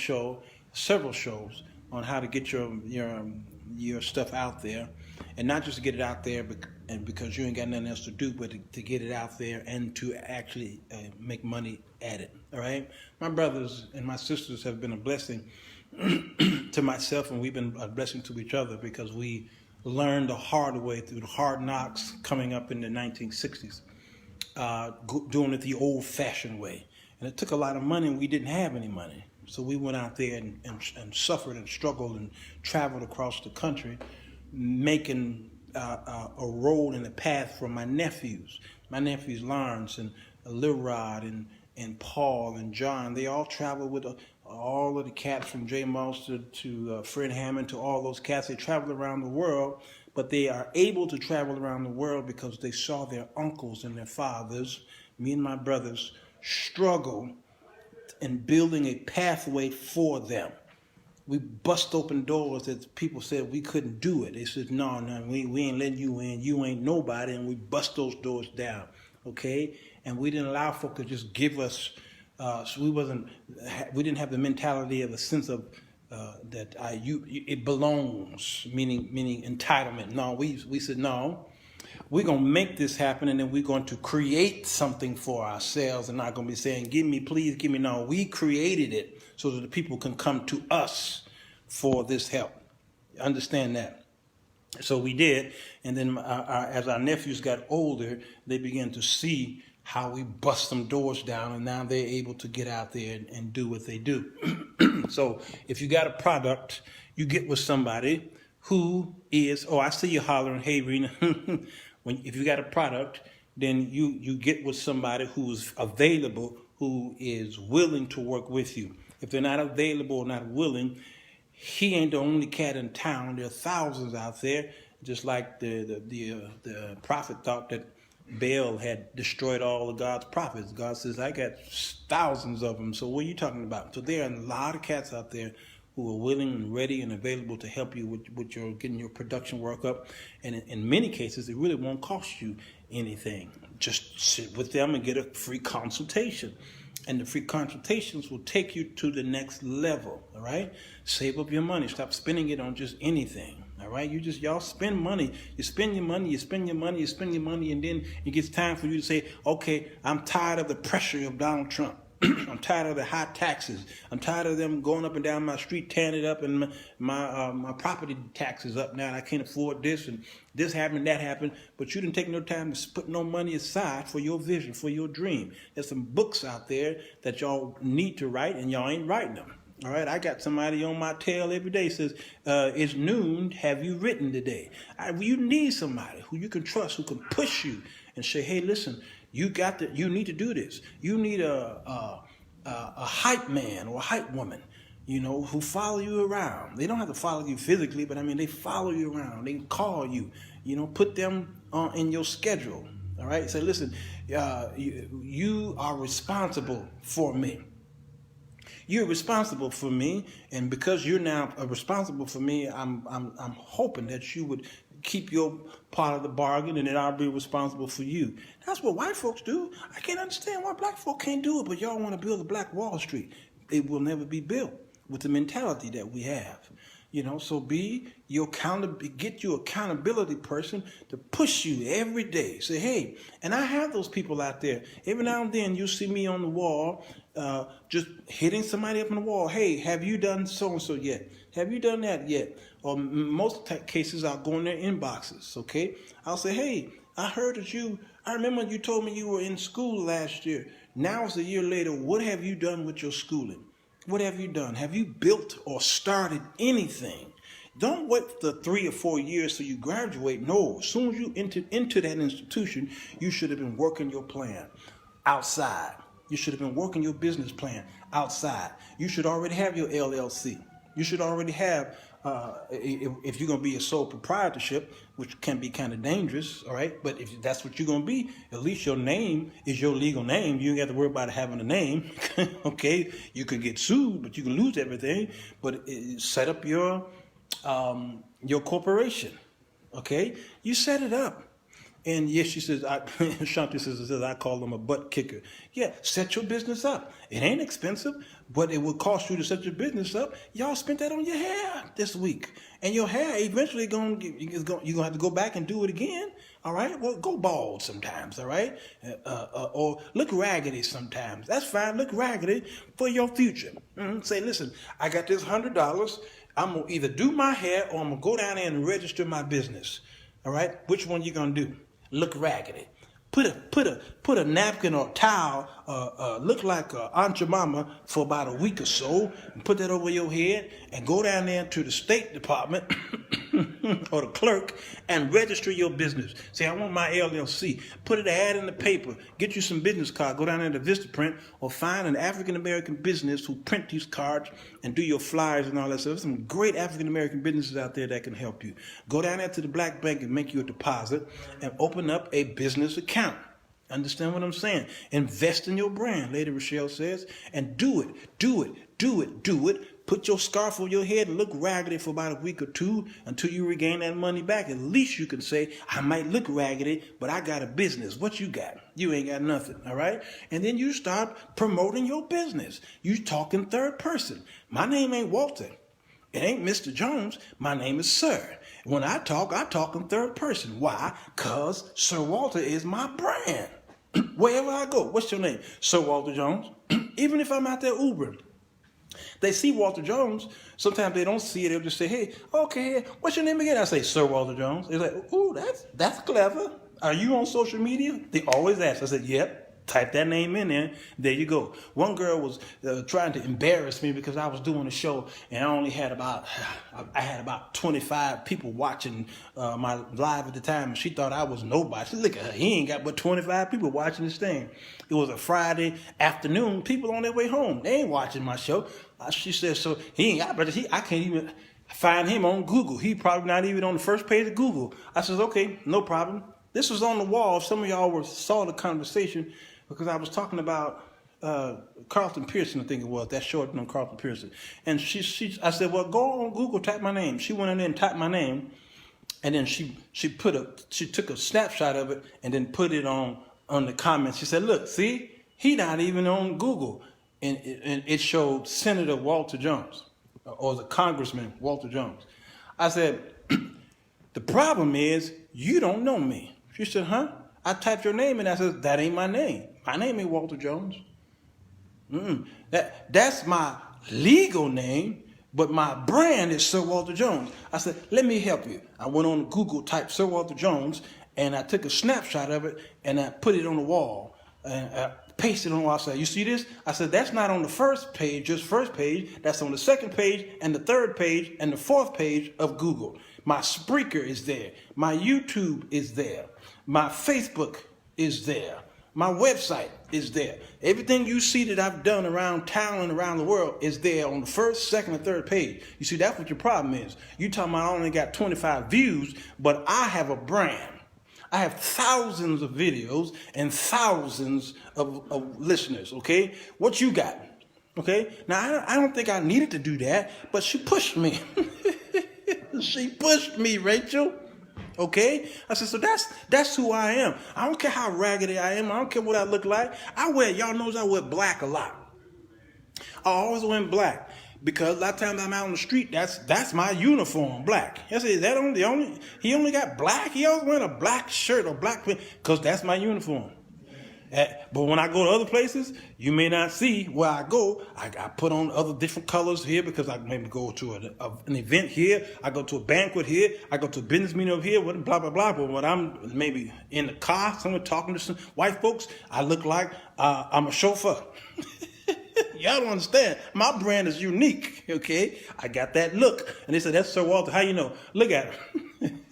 several shows on how to get your stuff out there, and not just to get it out there and because you ain't got nothing else to do, but to get it out there and to actually make money at it. All right, my brothers and my sisters have been a blessing to myself, and we've been a blessing to each other because we learned the hard way through the hard knocks coming up in the 1960s, doing it the old-fashioned way. And it took a lot of money, and we didn't have any money. So we went out there and suffered and struggled and traveled across the country, making a road and a path for my nephews. My nephews Lawrence and Lil Rod and Paul and John. They all traveled with all of the cats from J. Moss to Fred Hammond, to all those cats. They traveled around the world, but they are able to travel around the world because they saw their uncles and their fathers, me and my brothers, struggle in building a pathway for them. we bust open doors that people said we couldn't do it. They said, no, we ain't letting you in. You ain't nobody. And we bust those doors down, okay? And we didn't allow folk to just give us, so we didn't have the mentality of a sense of that it belongs, meaning entitlement. No, we said, no, we're going to make this happen, and then we're going to create something for ourselves and not going to be saying, give me, please give me. No, we created it so that the people can come to us for this help. Understand that? So we did, and then as our nephews got older, they began to see how we bust some doors down, and now they're able to get out there and do what they do. So if you got a product, you get with somebody who is, I see you hollering, hey, Rena. If you got a product, then you get with somebody who's available, who is willing to work with you. If they're not available or not willing, he ain't the only cat in town. There are thousands out there, just like the prophet thought that Baal had destroyed all of God's prophets. God says, I got thousands of them. So what are you talking about? So there are a lot of cats out there who are willing and ready and available to help you with your getting your production work up. And in many cases, it really won't cost you anything. Just sit with them and get a free consultation. And the free consultations will take you to the next level, all right? Save up your money. Stop spending it on just anything, all right? Y'all spend money. You spend your money, you spend your money, you spend your money, and then it gets time for you to say, okay, I'm tired of the pressure of Donald Trump. I'm tired of the high taxes. I'm tired of them going up and down my street, tearing it up, and my property taxes up now. And I can't afford this, and this happened, that happened. But you didn't take no time to put no money aside for your vision, for your dream. There's some books out there that y'all need to write, and y'all ain't writing them. All right, I got somebody on my tail every day says, it's noon, have you written today? You need somebody who you can trust, who can push you and say, hey, listen, you need to do this. You need a hype man or a hype woman, who follow you around. They don't have to follow you physically, but they follow you around. They can call you, put them in your schedule. All right, say, listen, you are responsible for me. You're responsible for me, and because you're now responsible for me, I'm hoping that you would keep your part of the bargain, and then I'll be responsible for you. That's what white folks do. I can't understand why black folk can't do it, but y'all want to build a black Wall Street. It will never be built with the mentality that we have. So get your accountability person to push you every day. Say, hey, and I have those people out there. Every now and then you see me on the wall, just hitting somebody up on the wall. Hey, have you done so-and-so yet? Have you done that yet? Or most cases, I'll go in their inboxes, okay? I'll say, hey, I remember you told me you were in school last year. Now it's a year later. What have you done with your schooling? What have you done? Have you built or started anything? Don't wait for 3 or 4 years till you graduate. No, as soon as you entered into that institution, you should have been working your plan outside. You should have been working your business plan outside. You should already have your LLC. You should already have, if you're going to be a sole proprietorship, which can be kind of dangerous, all right? But if that's what you're going to be, at least your name is your legal name. You don't have to worry about having a name, okay? You can get sued, but you can lose everything. But set up your corporation, okay? You set it up. And yes, she says, Shanti says, I call them a butt kicker. Yeah, set your business up. It ain't expensive, but it will cost you to set your business up. Y'all spent that on your hair this week. And your hair eventually you're going to have to go back and do it again. All right? Well, go bald sometimes, all right? Or look raggedy sometimes. That's fine. Look raggedy for your future. Say, listen, I got this $100. I'm going to either do my hair or I'm going to go down there and register my business. All right? Which one you going to do? Look raggedy. Put a napkin or towel, look like Aunt Jemima for about a week or so, and put that over your head, and go down there to the State Department or the clerk and register your business. Say, I want my LLC. Put an ad in the paper. Get you some business cards. Go down there to Vistaprint or find an African-American business who print these cards and do your flyers and all that stuff. There's some great African-American businesses out there that can help you. Go down there to the Black Bank and make you a deposit and open up a business account. Understand what I'm saying? Invest in your brand, Lady Rochelle says, and do it. put your scarf on your head and look raggedy for about a week or two until you regain that money back. At least you can say, I might look raggedy, but I got a business. What you got? You ain't got nothing, all right? And then you start promoting your business. You talk in third person. My name ain't Walter. It ain't Mr. Jones. My name is Sir. When I talk in third person. Why? Because Sir Walter is my brand. Wherever I go, what's your name? Sir Walter Jones. Even if I'm out there Ubering, they see Walter Jones. Sometimes they don't see it. They'll just say, hey, okay, what's your name again? I say, Sir Walter Jones. They're like, ooh, that's clever. Are you on social media? They always ask. I said, yep. Type that name in there. There you go. One girl was trying to embarrass me because I was doing a show and I only had about 25 people watching my live at the time. And she thought I was nobody. She said, look at her. He ain't got but 25 people watching this thing. It was a Friday afternoon. People on their way home. They ain't watching my show. She said, so he ain't got, but I can't even find him on Google. He probably not even on the first page of Google. I said, okay, no problem. This was on the wall. Some of y'all saw the conversation because I was talking about Carlton Pearson, I think it was, that short on Carlton Pearson. And I said, well, go on Google, type my name. She went in there and typed my name, and then she took a snapshot of it and then put it on the comments. She said, look, see, he not even on Google. And it showed Senator Walter Jones, or the Congressman Walter Jones. I said, the problem is you don't know me. She said, huh? I typed your name and I said, that ain't my name. My name ain't Walter Jones. That's my legal name, but my brand is Sir Walter Jones. I said, let me help you. I went on Google, typed Sir Walter Jones, and I took a snapshot of it and I put it on the wall. And I pasted it on the wall. I said, you see this? I said, that's not on the first page, just first page. That's on the second page and the third page and the fourth page of Google. My SPREAKER is there. My YouTube is there. My Facebook is there. My website is there. Everything you see that I've done around town and around the world is there on the first, second, and third page. You see, that's what your problem is. You talking about I only got 25 views, but I have a brand. I have thousands of videos and thousands of listeners, okay? What you got? Okay? Now, I don't think I needed to do that, but she pushed me. She pushed me, Rachel. Okay? I said, so that's who I am. I don't care how raggedy I am. I don't care what I look like. Y'all knows I wear black a lot. I always wear black because a lot of times I'm out on the street, that's my uniform, black. I said, is that he only got black? He always wearing a black shirt or black pants because that's my uniform. But when I go to other places, you may not see where I go. I put on other different colors here because I maybe go to an event here. I go to a banquet here. I go to a business meeting over here, blah, blah, blah. But when I'm maybe in the car, someone talking to some white folks, I look like I'm a chauffeur. Y'all don't understand. My brand is unique, okay? I got that look. And they said, that's Sir Walter. How you know? Look at him.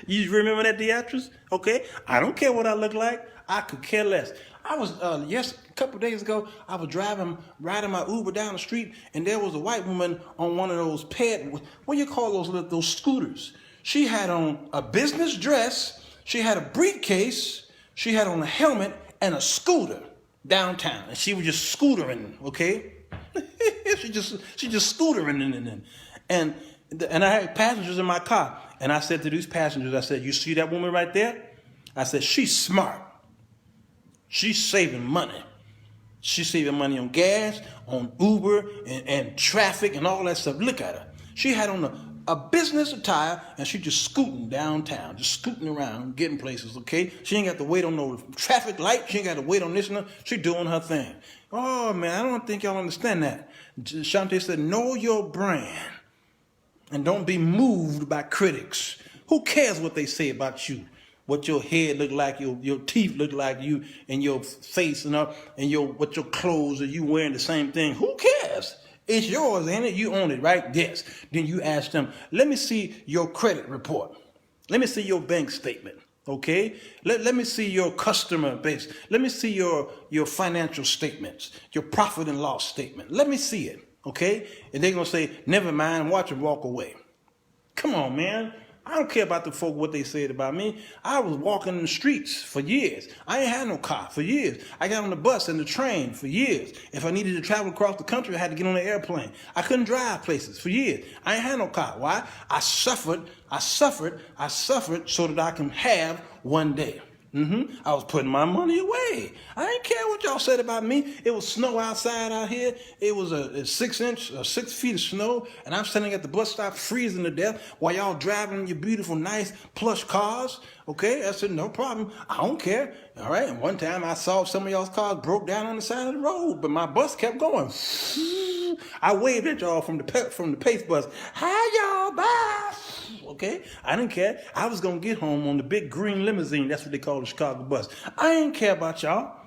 You remember that theatrics? Okay? I don't care what I look like. I could care less. I was, a couple of days ago, I was riding my Uber down the street, and there was a white woman on one of those what do you call those scooters? She had on a business dress, she had a briefcase, she had on a helmet, and a scooter downtown. And she was just scootering, okay? she just scootering. And I had passengers in my car. And I said to these passengers, I said, you see that woman right there? I said, she's smart. She's saving money. She's saving money on gas, on Uber, and traffic, and all that stuff. Look at her. She had on a business attire, and she just scooting downtown, just scooting around, getting places, okay? She ain't got to wait on no traffic light. She ain't got to wait on this and that. She doing her thing. Oh, man, I don't think y'all understand that. Shantae said, know your brand, and don't be moved by critics. Who cares what they say about you? What your head look like, your teeth look like, you and your face and what your clothes are you wearing the same thing? Who cares? It's yours, ain't it? You own it, right? Yes. Then you ask them, let me see your credit report. Let me see your bank statement. Okay? Let me see your customer base. Let me see your financial statements, your profit and loss statement. Let me see it. Okay? And they're gonna say, never mind, watch them walk away. Come on, man. I don't care about the folk, what they said about me. I was walking in the streets for years. I ain't had no car for years. I got on the bus and the train for years. If I needed to travel across the country, I had to get on an airplane. I couldn't drive places for years. I ain't had no car. Why? I suffered so that I can have one day. I was putting my money away. I didn't care what y'all said about me. It was snow outside out here. It was a 6 feet of snow, and I'm sitting at the bus stop freezing to death while y'all driving your beautiful, nice, plush cars. Okay, I said, no problem. I don't care. All right, and one time I saw some of y'all's cars broke down on the side of the road, but my bus kept going. I waved at y'all from the Pace bus. Hi, y'all, bye. Okay, I didn't care. I was gonna get home on the big green limousine. That's what they call the Chicago bus. I didn't care about y'all.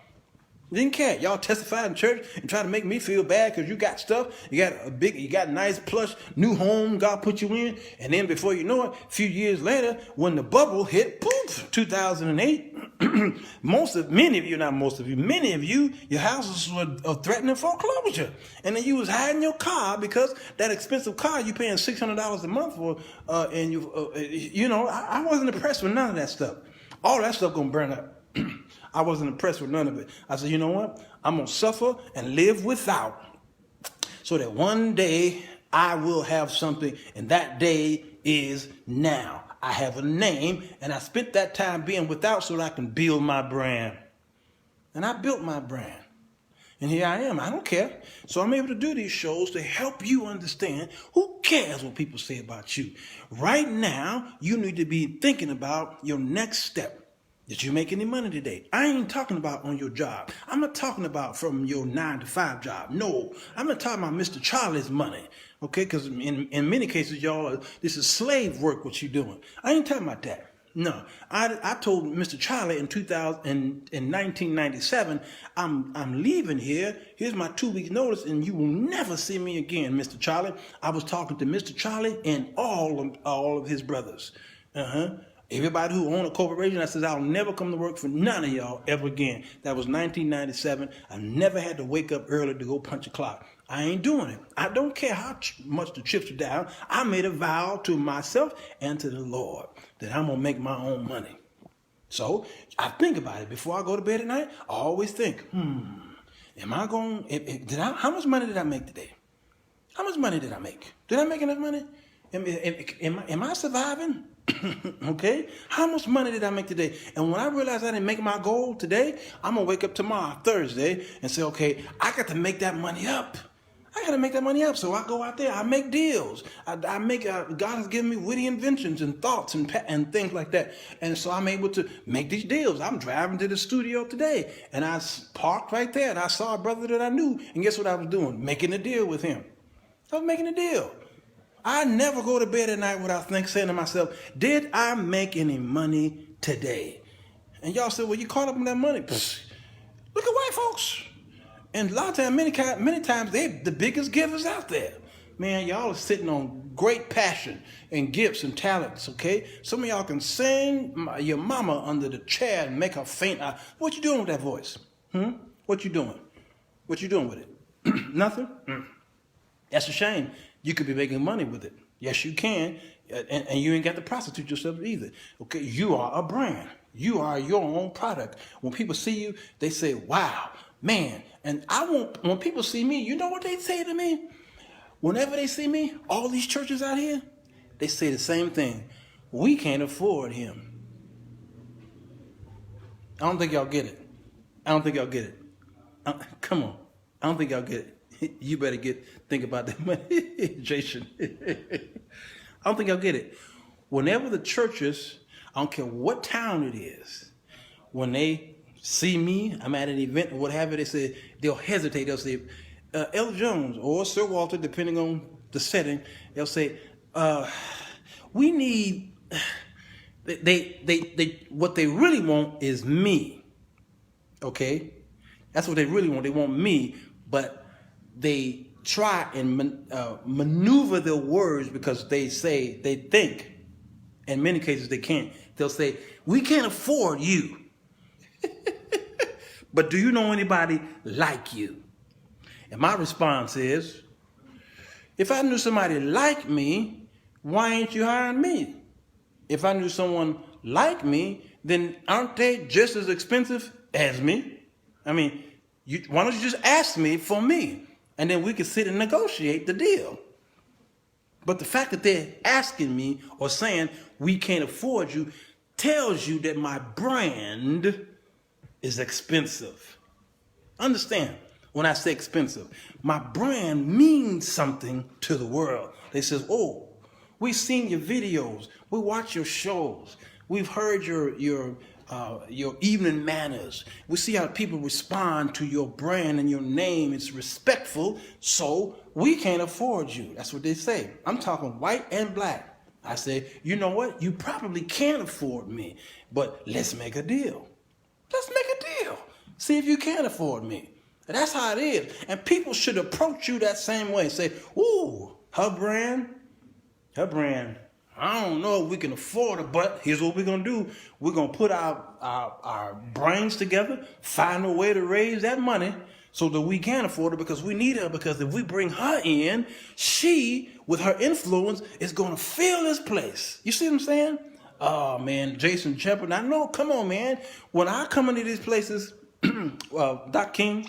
Didn't care. Y'all testified in church and try to make me feel bad because you got stuff. You got nice plush new home God put you in, and then before you know it, a few years later, when the bubble hit, poof, 2008. Many of you, your houses were threatening foreclosure, and then you was hiding your car because that expensive car you paying $600 a month for, and I wasn't impressed with none of that stuff. All that stuff gonna burn up. I wasn't impressed with none of it. I said, you know what? I'm going to suffer and live without so that one day I will have something, and that day is now. I have a name, and I spent that time being without so that I can build my brand. And I built my brand. And here I am. I don't care. So I'm able to do these shows to help you understand who cares what people say about you. Right now, you need to be thinking about your next step. Did you make any money today? I ain't talking about on your job. I'm not talking about from your 9-to-5 job. No, I'm not talking about Mr. Charlie's money. Okay, because in many cases, y'all, this is slave work what you're doing. I ain't talking about that. No, I told Mr. Charlie in 1997, I'm leaving here. Here's my 2 weeks notice, and you will never see me again, Mr. Charlie. I was talking to Mr. Charlie and all of his brothers. Everybody who owned a corporation, I said, I'll never come to work for none of y'all ever again. That was 1997. I never had to wake up early to go punch a clock. I ain't doing it. I don't care how much the chips are down. I made a vow to myself and to the Lord that I'm going to make my own money. So I think about it. Before I go to bed at night, I always think, am I going, how much money did I make today? How much money did I make? Did I make enough money? Am I surviving? Okay, how much money did I make today? And when I realize I didn't make my goal today, I'm gonna wake up tomorrow, Thursday, and say, okay, I got to make that money up. I got to make that money up. So I go out there, I make deals. I make. God has given me witty inventions and thoughts and things like that. And so I'm able to make these deals. I'm driving to the studio today, and I parked right there, and I saw a brother that I knew, and guess what I was doing? Making a deal with him. I was making a deal. I never go to bed at night without saying to myself, did I make any money today? And y'all said, well, you caught up in that money. Psst. Look at white folks. And a lot of times, many times, they're the biggest givers out there. Man, y'all are sitting on great passion and gifts and talents, okay? Some of y'all can sing your mama under the chair and make her faint. What you doing with that voice? What you doing? What you doing with it? Nothing? That's a shame. You could be making money with it. Yes, you can. And you ain't got to prostitute yourself either. Okay, you are a brand. You are your own product. When people see you, they say, wow, man. And when people see me, you know what they say to me? Whenever they see me, all these churches out here, they say the same thing. We can't afford him. I don't think y'all get it. Come on. I don't think y'all get it. You better think about that money, Jason. I don't think y'all get it. Whenever the churches, I don't care what town it is, when they see me, I'm at an event or what have you, they'll hesitate. They'll say, Elder Jones or Sir Walter, depending on the setting, they'll say, we need, what they really want is me. Okay? That's what they really want. They want me, but they try and maneuver their words because they think, in many cases they can't. They'll say, we can't afford you. But do you know anybody like you? And my response is, if I knew somebody like me, why ain't you hiring me? if I knew someone like me, then aren't they just as expensive as me? I mean, why don't you just ask me for me? And then we can sit and negotiate the deal. But the fact that they're asking me or saying we can't afford you tells you that my brand is expensive. Understand, when I say expensive, my brand means something to the world. They says, oh, we've seen your videos, we watch your shows, we've heard your evening manners. We see how people respond to your brand and your name. It's respectful, so we can't afford you. That's what they say. I'm talking white and black. I say, you know what? You probably can't afford me, but let's make a deal. Let's make a deal. See if you can afford me. And that's how it is. And people should approach you that same way. Say, ooh, her brand, I don't know if we can afford it, but here's what we're going to do. We're going to put our brains together, find a way to raise that money so that we can afford it, because we need her. Because if we bring her in, she, with her influence, is going to fill this place. You see what I'm saying? Oh, man, Jason Shepard. I know, come on, man. When I come into these places, Doc King,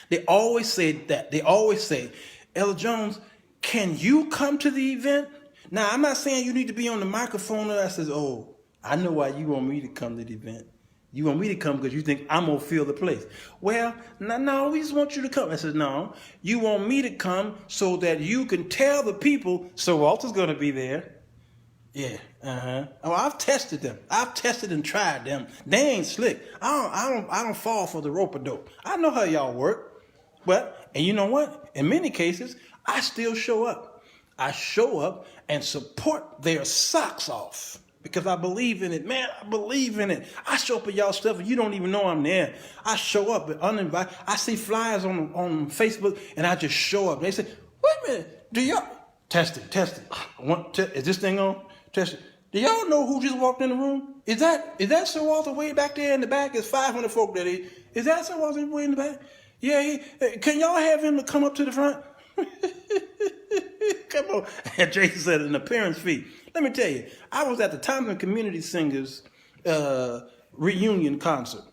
they always say that. They always say, Ella Jones, can you come to the event? Now, I'm not saying you need to be on the microphone that says, oh, I know why you want me to come to the event. You want me to come because you think I'm going to fill the place. Well, no, we just want you to come. I said, no, you want me to come so that you can tell the people, Sir Walter's going to be there. Yeah, Oh, I've tested them. I've tested and tried them. They ain't slick. I don't fall for the rope-a-dope. I know how y'all work. But, and you know what? In many cases, I still show up. I show up and support their socks off because I believe in it. Man, I believe in it. I show up at y'all stuff and you don't even know I'm there. I show up and uninvited. I see flyers on Facebook and I just show up. They say, wait a minute, do y'all test it? Is this thing on? Test it. Do y'all know who just walked in the room? Is that Sir Walter way back there in the back? It's 500 folk that is that Sir Walter way in the back? Yeah, can y'all have him to come up to the front? Come on. And Jason said an appearance fee. Let me tell you, I was at the Thompson Community Singers reunion concert.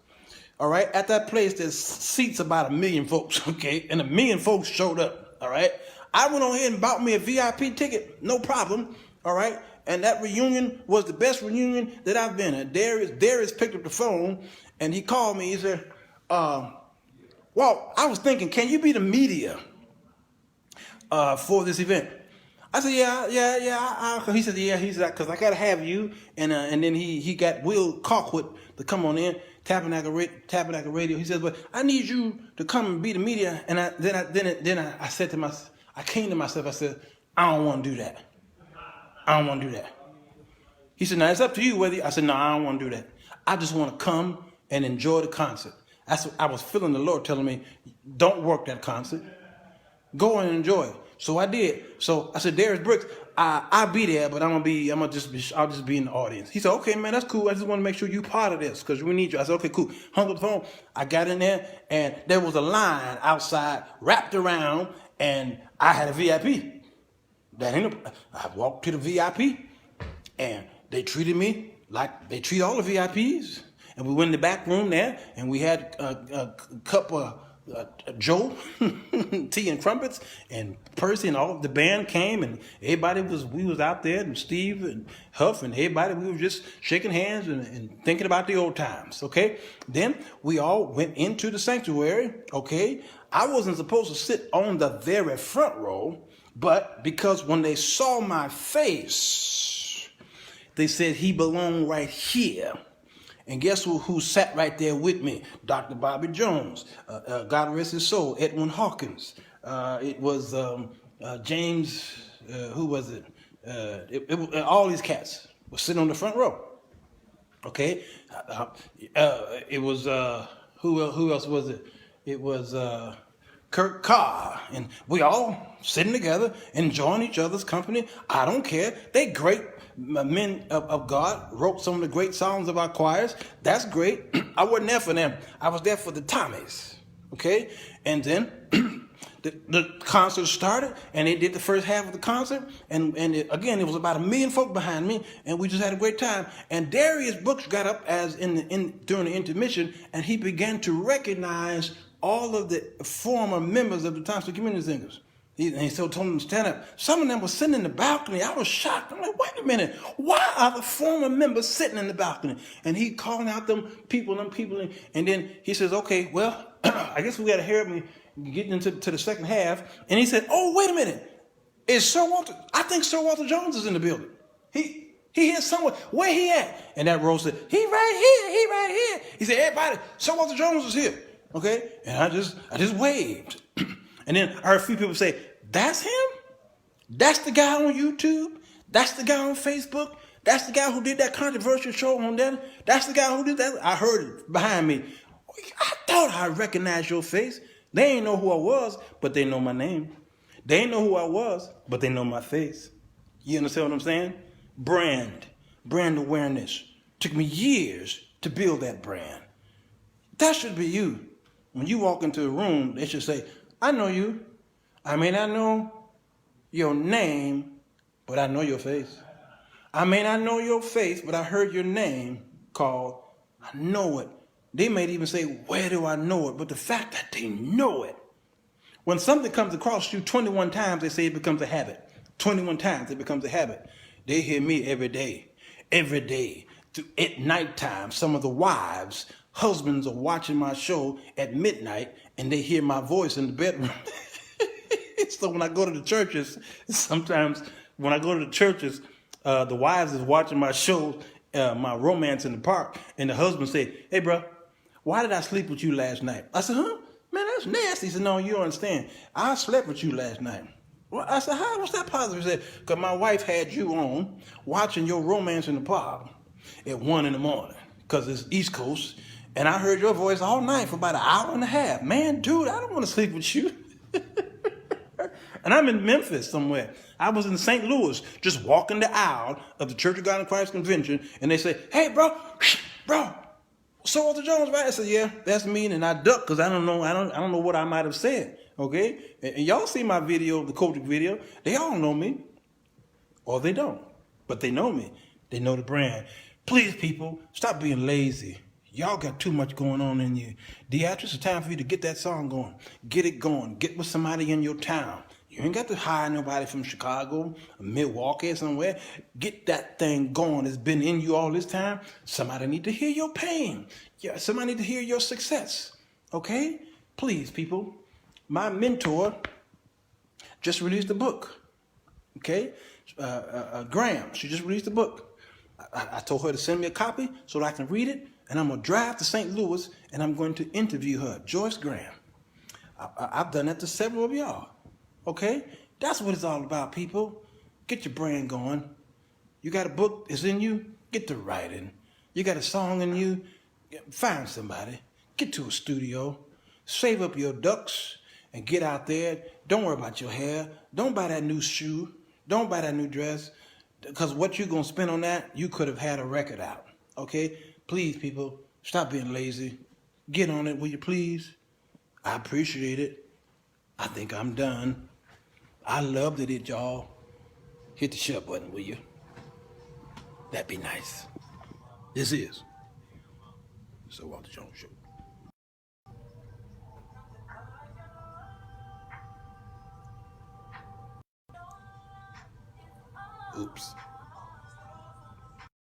All right, at that place, there's seats about 1 million folks, okay? And 1 million folks showed up, all right? I went on ahead and bought me a VIP ticket, no problem, all right? And that reunion was the best reunion that I've been at. Darius picked up the phone, and he called me. He said, well, I was thinking, can you be the media for this event? I said, yeah. He said, yeah. He said, because I got to have you. And then he got Will Colquitt to come on in, Tabernacle Radio. He said, but I need you to come and be the media. And then I said to myself, I came to myself, I said, I don't want to do that. He said, now it's up to you whether. I said, no, I don't want to do that. I just want to come and enjoy the concert. I was feeling the Lord telling me, don't work that concert. Go and enjoy it. So I did. So I said, Darius Brooks, I'll be there, but I'll just be in the audience. He said, okay, man, that's cool. I just want to make sure you're part of this because we need you. I said, okay, cool. Hung up the phone. I got in there, and there was a line outside wrapped around, and I had a VIP. I walked to the VIP, and they treated me like they treat all the VIPs. And we went in the back room there, and we had a cup of Joe, tea and crumpets, and Percy and all of the band came, and we was out there, and Steve and Huff and everybody, we were just shaking hands and thinking about the old times, okay? Then we all went into the sanctuary, okay? I wasn't supposed to sit on the very front row, but because when they saw my face, they said he belonged right here. And guess who sat right there with me? Dr. Bobby Jones, God rest his soul, Edwin Hawkins. It was James, who was it? All these cats were sitting on the front row. Okay? It was, who else was it? It was Kurt Carr. And we all sitting together, enjoying each other's company. I don't care. They great men of God, wrote some of the great songs of our choirs. That's great. I wasn't there for them. I was there for the Tommies. Okay? And then The concert started, and they did the first half of the concert, and again, it was about 1 million folk behind me, and we just had a great time. And Darius Brooks got up as during the intermission, and he began to recognize all of the former members of the Thompson Community Singers. And he told them to stand up. Some of them were sitting in the balcony. I was shocked. I'm like, wait a minute. Why are the former members sitting in the balcony? And he calling out them people. And then he says, okay, well, I guess we got to hear me getting into the second half. And he said, oh, wait a minute. Is Sir Walter? I think Sir Walter Jones is in the building. He here somewhere. Where he at? And that rose said, he right here. He said, everybody, Sir Walter Jones is here. Okay? And I just waved. And then I heard a few people say, that's him? That's the guy on YouTube? That's the guy on Facebook? That's the guy who did that controversial show on that? That's the guy who did that? I heard it behind me. I thought I recognized your face. They ain't know who I was, but they know my name. They ain't know who I was, but they know my face. You understand what I'm saying? Brand awareness. Took me years to build that brand. That should be you. When you walk into a room, they should say, I know you. I may not know your name, but I know your face. I may not know your face, but I heard your name called. I know it. They may even say, where do I know it? But the fact that they know it. When something comes across you 21 times, they say it becomes a habit. 21 times it becomes a habit. They hear me every day. Every day. At nighttime, some of the wives, husbands are watching my show at midnight, and they hear my voice in the bedroom. So when I go to the churches, sometimes when I go to the churches, the wives is watching my show, my Romance in the Park, and the husband say, hey, bro, why did I sleep with you last night? I said, huh? Man, that's nasty. He said, no, you don't understand. I slept with you last night. Well, I said, how? What's that positive? He said, because my wife had you on watching your Romance in the Park at 1 a.m, because it's East Coast, and I heard your voice all night for about an hour and a half. Man, dude, I don't want to sleep with you. And I'm in Memphis somewhere. I was in St. Louis, just walking the aisle of the Church of God in Christ convention, and they say, hey, bro, Sir Walter Jones, right? I said, yeah, that's me, and I ducked because I don't know what I might have said. Okay? And y'all see my video, the Kojic video. They all know me. Or they don't. But they know me. They know the brand. Please, people, stop being lazy. Y'all got too much going on in you. Deatrice, it's time for you to get that song going. Get it going. Get with somebody in your town. You ain't got to hire nobody from Chicago, or Milwaukee, or somewhere. Get that thing going. It's been in you all this time. Somebody need to hear your pain. Yeah, somebody need to hear your success. Okay? Please, people. My mentor just released a book. Okay? Graham, she just released a book. I told her to send me a copy so that I can read it, and I'm going to drive to St. Louis, and I'm going to interview her, Joyce Graham. I've done that to several of y'all. Okay? That's what it's all about, people. Get your brain going. You got a book that's in you? Get to writing. You got a song in you? Find somebody. Get to a studio. Save up your ducks and get out there. Don't worry about your hair. Don't buy that new shoe. Don't buy that new dress. Because what you're going to spend on that, you could have had a record out. Okay? Please, people, stop being lazy. Get on it, will you please? I appreciate it. I think I'm done. I loved it, y'all. Hit the share button, will you? That'd be nice. This is Sir Walter Jones Show. Oops.